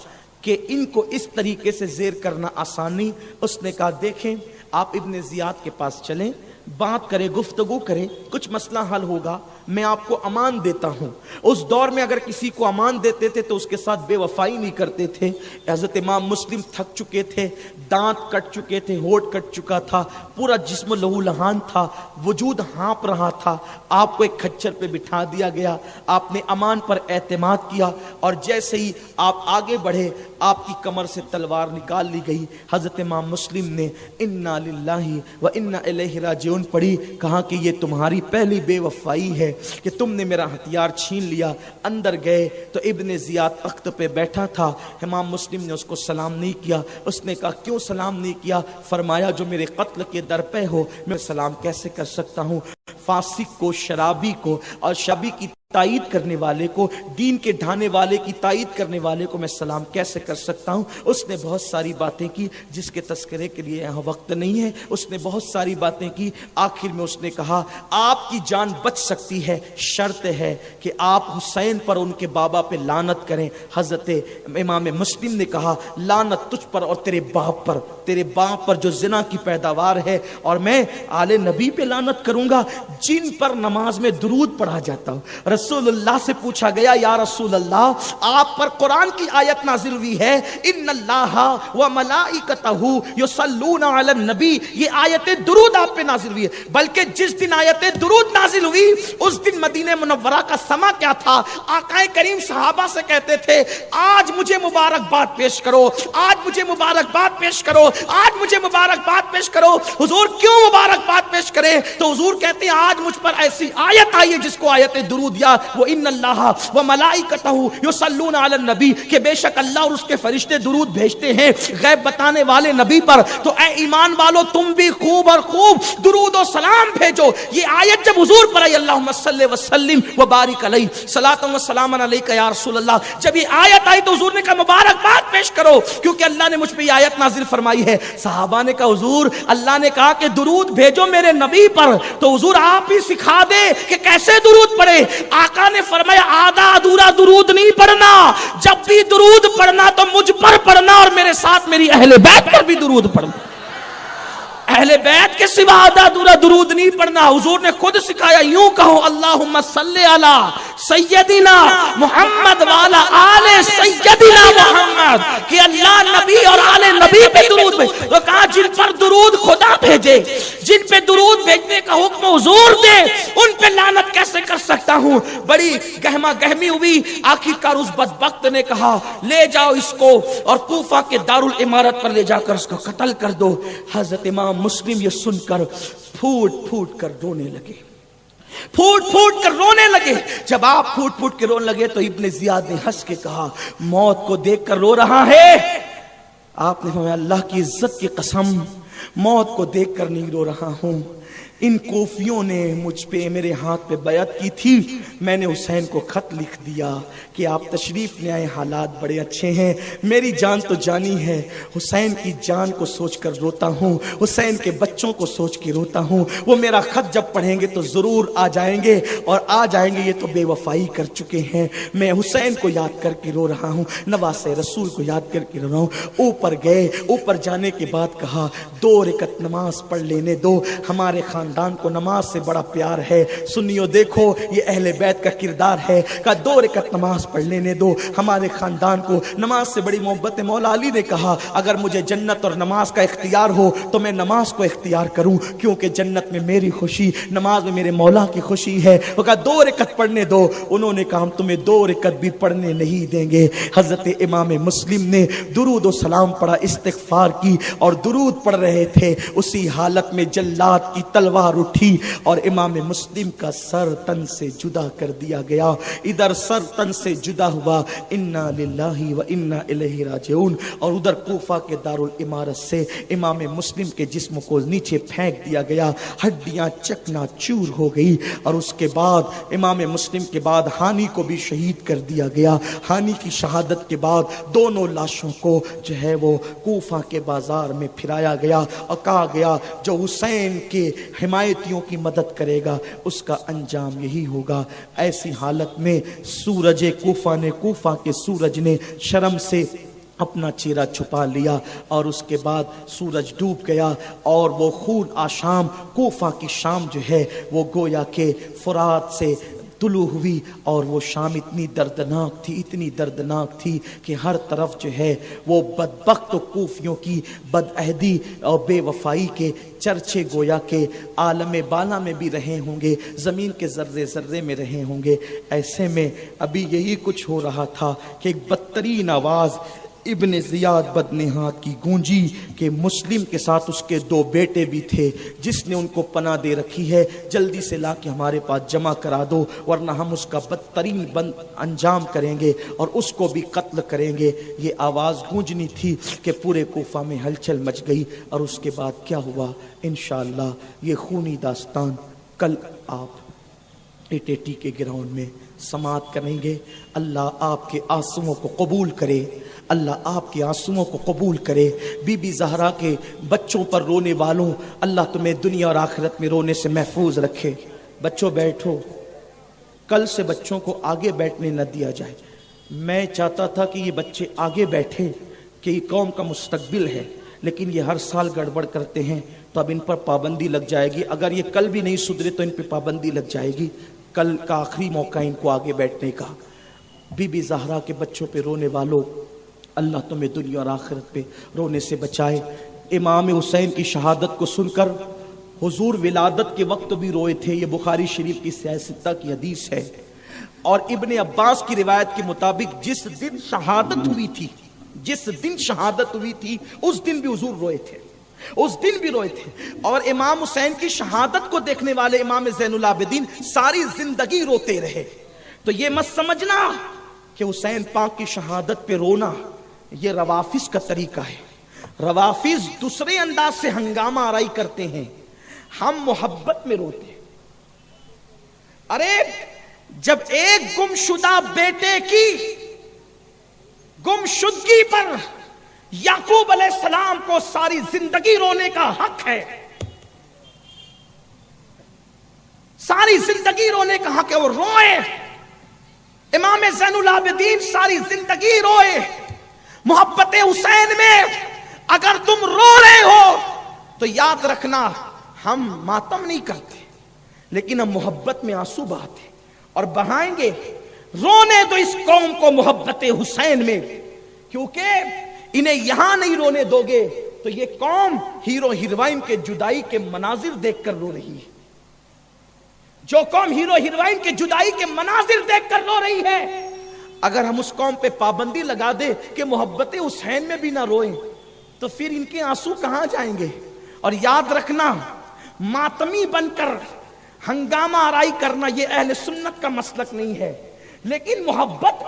کہ ان کو اس طریقے سے زیر کرنا آسان نہیں۔ اس نے کہا دیکھیں آپ ابن زیاد کے پاس چلیں، بات کریں، گفتگو کریں، کچھ مسئلہ حل ہوگا، میں آپ کو امان دیتا ہوں۔ اس دور میں اگر کسی کو امان دیتے تھے تو اس کے ساتھ بے وفائی نہیں کرتے تھے۔ حضرت امام مسلم تھک چکے تھے، دانت کٹ چکے تھے، ہونٹ کٹ چکا تھا، پورا جسم لہو لہان تھا، وجود ہانپ رہا تھا۔ آپ کو ایک کھچر پہ بٹھا دیا گیا، آپ نے امان پر اعتماد کیا، اور جیسے ہی آپ آگے بڑھے آپ کی کمر سے تلوار نکال لی گئی۔ حضرت امام مسلم نے انا للہ و انا الیہ راجعون پڑھی، کہا کہ یہ تمہاری پہلی بے وفائی ہے کہ تم نے میرا ہتھیار چھین لیا۔ اندر گئے تو ابن زیاد تخت پہ بیٹھا تھا۔ امام مسلم نے اس کو سلام نہیں کیا۔ اس نے کہا کیوں سلام نہیں کیا؟ فرمایا جو میرے قتل کے در پہ ہو میں سلام کیسے کر سکتا ہوں؟ فاسق کو، شرابی کو اور شرابی کی تائید کرنے والے کو, دین کے ڈھانے والے کی تائید کرنے والے کو میں سلام کیسے کر سکتا ہوں؟ اس نے بہت ساری باتیں کی جس کے تذکرے کے لیے یہاں وقت نہیں ہے. اس نے بہت ساری باتیں کی. آخر میں اس نے کہا آپ کی جان بچ سکتی ہے, شرط ہے کہ آپ حسین پر ان کے بابا پہ لعنت کریں. حضرت امام مسلم نے کہا لعنت تجھ پر اور تیرے باپ پر, تیرے باپ پر جو زنا کی پیداوار ہے, اور میں آل نبی پہ لعنت کروں گا جن پر نماز میں درود پڑھا جاتا ہوں. رسول اللہ سے پوچھا گیا یا رسول اللہ آپ پر قرآن کی آیت نازل ہوئی ہے ان اللہ و ملائکتہ یصلون علی النبی, یہ آیت درود آپ پہ نازل ہوئی ہے. بلکہ جس دن آیت درود نازل ہوئی اس دن مدینہ منورہ کا سما کیا تھا؟ آقا کریم صحابہ سے کہتے تھے آج مجھے مبارکباد پیش کرو, آج مجھے مبارکباد پیش کرو, آج مجھے مبارکباد پیش کرو. حضور کیوں مبارکباد پیش کرے؟ تو حضور کہتے ہیں آج مجھ پر ایسی آیت آئی ہے جس کو آیت درود یا وہ ان اللہ و ملائکتہ یصلون علی النبی, کہ بے شک اللہ اور اس کے فرشتے درود بھیجتے ہیں غیب بتانے والے نبی پر. تو اے ایمان والو تم بھی خوب اور خوب درود و سلام بھیجو. یہ آیت جب حضور پر آئی اللہم صلی وسلم وبارک علیہ صلاۃ و سلام علیک یا رسول اللہ, جب یہ آیت آئی تو حضور نے کہا مبارکباد پیش کرو کیونکہ اللہ نے مجھ پہ یہ آیت نازل فرمائی ہے. صحابہ نے کہا حضور اللہ نے کہا کہ درود بھیجو میرے نبی پر, تو حضور آپ ہی سکھا دے کہ کیسے درود پڑھے. آقا نے فرمایا آدھا ادھورا درود نہیں پڑھنا, جب بھی درود پڑھنا تو مجھ پر پڑھنا اور میرے ساتھ میری اہل بیت پر بھی درود پڑھنا. اہل بیت کے سوا آدھا ادھورا درود نہیں پڑھنا. حضور نے خود سکھایا یوں کہو اللہم صلی علی سیدنا محمد والا آل سیدنا محمد, کہ اللہ نبی اور آل نبی پہ درود بھیجے. تو کہا جن پر درود خدا بھیجے, جن پہ درود بھیجنے کا حکم حضور دے, ان پہ لعنت کیسے کر سکتا ہوں؟ بڑی گہما گہمی ہوئی. آخرکار اس بدبخت نے کہا لے جاؤ اس کو اور کوفہ کے دارالامارت پر لے جا کر اس کو قتل کر دو. حضرت امام مسلم یہ سن کر پھوٹ پھوٹ کر رونے لگے, پھوٹ پھوٹ کر رونے لگے. جب آپ پھوٹ پھوٹ کے رونے لگے تو ابن زیاد نے ہنس کے کہا موت کو دیکھ کر رو رہا ہے؟ آپ نے فرمایا اللہ کی عزت کی قسم موت کو دیکھ کر نہیں رو رہا ہوں. ان کوفیوں نے مجھ پہ میرے ہاتھ پہ بیعت کی تھی, میں نے حسین کو خط لکھ دیا کہ آپ تشریف لے آئے, حالات بڑے اچھے ہیں, میری جان تو جانی ہے, حسین کی جان کو سوچ کر روتا ہوں, حسین کے بچوں کو سوچ کے روتا ہوں. وہ میرا خط جب پڑھیں گے تو ضرور آ جائیں گے, اور آ جائیں گے یہ تو بے وفائی کر چکے ہیں. میں حسین کو یاد کر کے رو رہا ہوں, نواسے رسول کو یاد کر کے رو رہا ہوں. اوپر گئے, اوپر جانے کے بعد کہا 2 رکعت نماز پڑھ لینے دو, ہمارے خاندان کو نماز سے بڑا پیار ہے. سنیو دیکھو یہ اہل بیت کا کردار ہے. کہا 2 رکعت نماز پڑھ لینے دو, ہمارے خاندان کو نماز سے بڑی محبت ہے. مولا علی نے کہا اگر مجھے جنت اور نماز کا اختیار ہو تو میں نماز کو اختیار کروں, کیونکہ جنت میں میری خوشی, نماز میں میرے مولا کی خوشی ہے. وہ کہا 2 رکعت پڑھنے دو. انہوں نے کہا ہم تمہیں 2 رکعت بھی پڑھنے نہیں دیں گے. حضرت امام مسلم نے درود و سلام پڑھا, استغفار کی, اور درود پڑھ رہے تھے. اسی حالت میں جلاد کی تلوار اٹھی اور امام مسلم کا سر تن سے جدا کر دیا گیا. ادھر سر تن سے جدا ہوا انا للہ و انا الیہ راجعون, اور ادھر کوفہ کے دارالامارت سے امام مسلم کے جسم کو نیچے پھینک دیا گیا, ہڈیاں چکنا چور ہو گئی. اور اس کے بعد امام مسلم کے بعد ہانی کو بھی شہید کر دیا گیا. ہانی کی شہادت کے بعد دونوں لاشوں کو جو ہے وہ کوفہ کے بازار میں پھرایا گیا اور کہا گیا جو حسین کے حمایتیوں کی مدد کرے گا اس کا انجام یہی ہوگا. ایسی حالت میں سورج کوفہ نے, کوفہ کے سورج نے شرم سے اپنا چہرہ چھپا لیا, اور اس کے بعد سورج ڈوب گیا اور وہ خون آشام, کوفہ کی شام جو ہے وہ گویا کہ فرات سے طلوع ہوئی. اور وہ شام اتنی دردناک تھی, اتنی دردناک تھی کہ ہر طرف جو ہے وہ بدبخت و کوفیوں کی بدعہدی اور بے وفائی کے چرچے گویا کہ عالم بالا میں بھی رہے ہوں گے, زمین کے ذرے ذرے میں رہے ہوں گے. ایسے میں ابھی یہی کچھ ہو رہا تھا کہ ایک بدترین آواز ابن زیاد بدنہاد کی گونجی کہ مسلم کے ساتھ اس کے 2 بیٹے بھی تھے جس نے ان کو پناہ دے رکھی ہے, جلدی سے لا کے ہمارے پاس جمع کرا دو ورنہ ہم اس کا بدترین انجام کریں گے اور اس کو بھی قتل کریں گے. یہ آواز گونجنی تھی کہ پورے کوفہ میں ہلچل مچ گئی. اور اس کے بعد کیا ہوا انشاءاللہ یہ خونی داستان کل آپ ٹی کے گراؤنڈ میں سماعت کریں گے. اللہ آپ کے آنسوؤں کو قبول کرے, اللہ آپ کے آنسوؤں کو قبول کرے. بی بی زہرا کے بچوں پر رونے والوں, اللہ تمہیں دنیا اور آخرت میں رونے سے محفوظ رکھے. بچوں بیٹھو, کل سے بچوں کو آگے بیٹھنے نہ دیا جائے. میں چاہتا تھا کہ یہ بچے آگے بیٹھے کہ یہ قوم کا مستقبل ہے, لیکن یہ ہر سال گڑبڑ کرتے ہیں, تو اب ان پر پابندی لگ جائے گی. اگر یہ کل بھی نہیں سدھرے تو ان پہ پابندی لگ جائے گی. کل کا آخری موقع ان کو آگے بیٹھنے کا. بی بی زہرا کے بچوں پہ رونے والوں, اللہ تمہیں دنیا اور آخرت پہ رونے سے بچائے. امام حسین کی شہادت کو سن کر حضور ولادت کے وقت بھی روئے تھے. یہ بخاری شریف کی سیاستہ کی حدیث ہے. اور ابن عباس کی روایت کے مطابق جس دن شہادت ہوئی تھی, جس دن شہادت ہوئی تھی اس دن بھی حضور روئے تھے, اس دن بھی روئے تھے. اور امام حسین کی شہادت کو دیکھنے والے امام زین العابدین ساری زندگی روتے رہے. تو یہ مت سمجھنا کہ حسین پاک کی شہادت پہ رونا یہ روافظ کا طریقہ ہے. روافظ دوسرے انداز سے ہنگامہ آرائی کرتے ہیں, ہم محبت میں روتے ہیں. ارے جب ایک گمشدہ بیٹے کی گمشدگی پر یعقوب علیہ السلام کو ساری زندگی رونے کا حق ہے, ساری زندگی رونے کا حق ہے, وہ روئے. امام زین العابدین ساری زندگی روئے. محبت حسین میں اگر تم رو رہے ہو تو یاد رکھنا ہم ماتم نہیں کرتے, لیکن ہم محبت میں آنسو بہاتے اور بہائیں گے. رونے تو اس قوم کو محبت حسین میں, کیونکہ انہیں یہاں نہیں رونے دو گے تو یہ قوم ہیرو ہیروئن کے جدائی کے مناظر دیکھ کر رو رہی ہے. جو قوم ہیرو ہیروئن کے جدائی کے مناظر دیکھ کر رو رہی ہے, اگر ہم اس قوم پہ پابندی لگا دے کہ محبت حسین میں بھی نہ روئیں تو پھر ان کے آنسو کہاں جائیں گے. اور یاد رکھنا, ماتمی بن کر ہنگامہ آرائی کرنا یہ اہل سنت کا مسلک نہیں ہے. لیکن محبت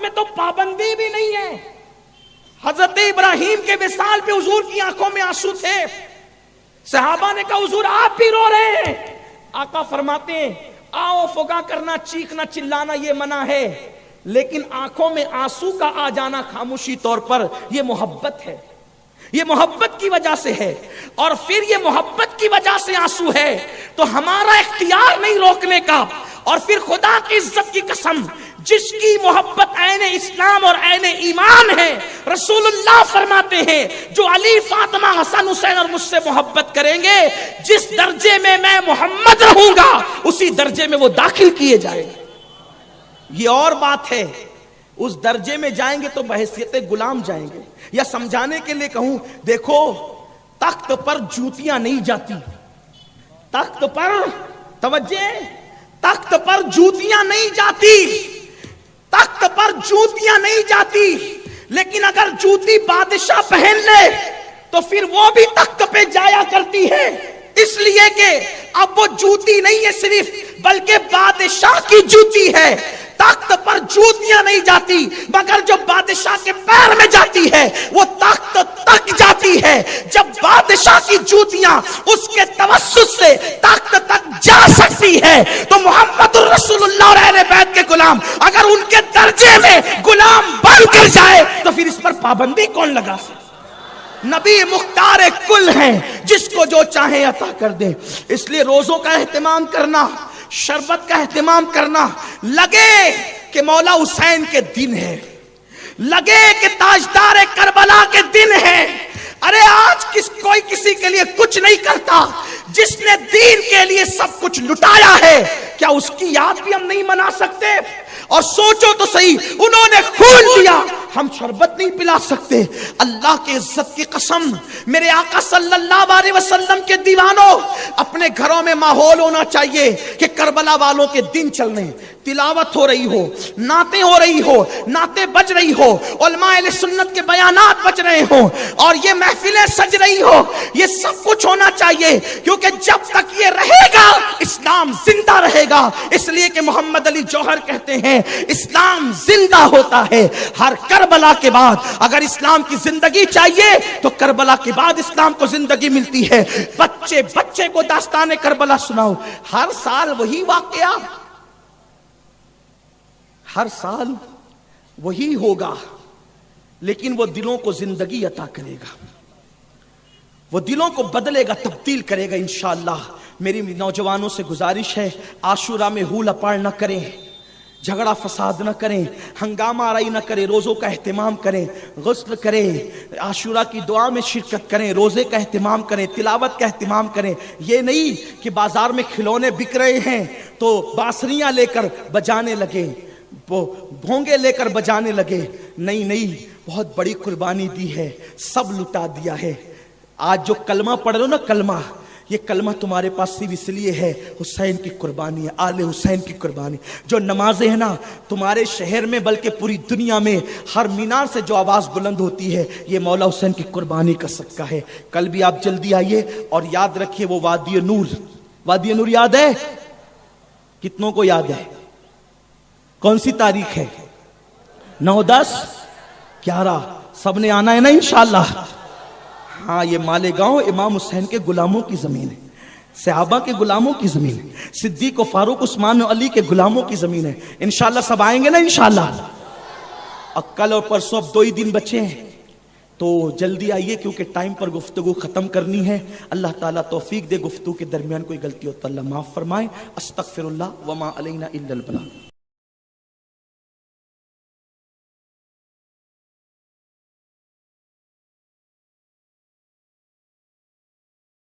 میں تو پابندی بھی نہیں ہے. حضرت ابراہیم کے وصال پہ حضور کی آنکھوں میں آنسو تھے. صحابہ نے کہا حضور آپ بھی رو رہے ہیں. آقا فرماتے ہیں آؤ فغاں کرنا, چیخنا, چلانا یہ منع ہے, لیکن آنکھوں میں آنسو کا آ جانا خاموشی طور پر یہ محبت ہے, یہ محبت کی وجہ سے ہے. اور پھر یہ محبت کی وجہ سے آنسو ہے تو ہمارا اختیار نہیں روکنے کا. اور پھر خدا کی عزت کی قسم, جس کی محبت عین اسلام اور عین ایمان ہے, رسول اللہ فرماتے ہیں جو علی, فاطمہ, حسن, حسین اور مجھ سے محبت کریں گے, جس درجے میں میں محمد رہوں گا اسی درجے میں وہ داخل کیے جائیں گے. یہ اور بات ہے, اس درجے میں جائیں گے تو بحیثیت غلام جائیں گے. یا سمجھانے کے لیے کہوں, دیکھو تخت پر جوتیاں نہیں جاتی, تخت پر توجہ, تخت پر جوتیاں نہیں جاتی, تخت پر جوتیاں نہیں جاتی. لیکن اگر جوتی بادشاہ پہن لے تو پھر وہ بھی تخت پہ جایا کرتی ہے, اس لیے کہ اب وہ جوتی نہیں ہے صرف, بلکہ بادشاہ کی جوتی ہے. تخت پر جوتیاں نہیں جاتی, مگر جو بادشاہ کے پیر میں جاتی ہے وہ تخت تک جاتی ہے. جب بادشاہ کی جوتیاں اس کے توسط سے تخت تک جا سکتی ہے تو محمد الرسول اللہ اور اہل بیت کے غلام اگر ان کے درجے میں غلام بن کر جائے تو پھر اس پر پابندی کون لگا سکتا. نبی مختار کل ہیں, جس کو جو چاہے عطا کر دے. اس لیے روزوں کا اہتمام کرنا, شربت کا اہتمام کرنا. لگے کہ مولا حسین کے دن ہے, لگے کہ تاجدار کربلا کے دن ہے. ارے آج کوئی کسی کے لیے کچھ نہیں کرتا, جس نے دین کے لیے سب کچھ لٹایا ہے, کیا اس کی یاد بھی ہم نہیں منا سکتے؟ اور سوچو تو صحیح, انہوں نے خون دیا, ہم شربت نہیں پلا سکتے. اللہ کی عزت کی قسم, میرے آقا صلی اللہ علیہ وسلم کے دیوانوں, اپنے گھروں میں ماحول ہونا چاہیے کہ کربلا والوں کے دن چل رہے ہیں, تلاوت ہو رہی ہو, نعتیں ہو رہی ہو, نعتیں بج رہی ہو, علماء اہل سنت کے بیانات بج رہے ہوں, اور یہ محفلیں سج رہی ہو. یہ سب کچھ ہونا چاہیے, کیونکہ جب تک یہ رہے گا اسلام زندہ رہے گا، اس لیے کہ محمد علی جوہر کہتے ہیں اسلام زندہ ہوتا ہے ہر کربلا کے بعد۔ اگر اسلام کی زندگی چاہیے تو کربلا کے بعد اسلام کو زندگی ملتی ہے۔ بچے بچے کو داستان کربلا سناؤ، ہر سال وہی واقعہ، ہر سال وہی ہوگا، لیکن وہ دلوں کو زندگی عطا کرے گا، وہ دلوں کو بدلے گا، تبدیل کرے گا انشاءاللہ۔ میری نوجوانوں سے گزارش ہے، عاشورہ میں ہول اپاڑ نہ کریں، جھگڑا فساد نہ کریں، ہنگامہ آرائی نہ کریں، روزوں کا اہتمام کریں، غسل کریں، عاشورہ کی دعا میں شرکت کریں، روزے کا اہتمام کریں، تلاوت کا اہتمام کریں۔ یہ نہیں کہ بازار میں کھلونے بک رہے ہیں تو بانسریاں لے کر بجانے لگے، بھونگے لے کر بجانے لگے، نہیں، بہت بڑی قربانی دی ہے، سب لٹا دیا ہے۔ آج جو کلمہ پڑھ رہے ہو نا، کلمہ، یہ کلمہ تمہارے پاس صرف اس لیے ہے حسین کی قربانی ہے، آل حسین کی قربانی۔ جو نمازیں ہیں نا تمہارے شہر میں بلکہ پوری دنیا میں ہر مینار سے جو آواز بلند ہوتی ہے، یہ مولا حسین کی قربانی کا صدقہ ہے۔ کل بھی آپ جلدی آئیے اور یاد رکھیے وہ وادی نور، وادی نور یاد ہے؟ کتنوں کو یاد ہے؟ کون سی تاریخ ہے؟ 9، 10، 11، سب نے آنا ہے نا انشاءاللہ؟ ہاں، یہ مالیگاؤں امام حسین کے غلاموں کی زمین ہے، صحابہ کے غلاموں کی زمین ہے، صدیق و فاروق عثمان و علی کے غلاموں کی زمین ہے۔ انشاءاللہ سب آئیں گے نا انشاءاللہ؟ اب کل اور پرسوں اب 2 ہی دن بچے ہیں تو جلدی آئیے، کیونکہ ٹائم پر گفتگو ختم کرنی ہے۔ اللہ تعالیٰ توفیق دے، گفتگو کے درمیان کوئی غلطی ہو تو اللہ معاف فرمائے۔ استغفر اللہ وما علینا الا البلاغ۔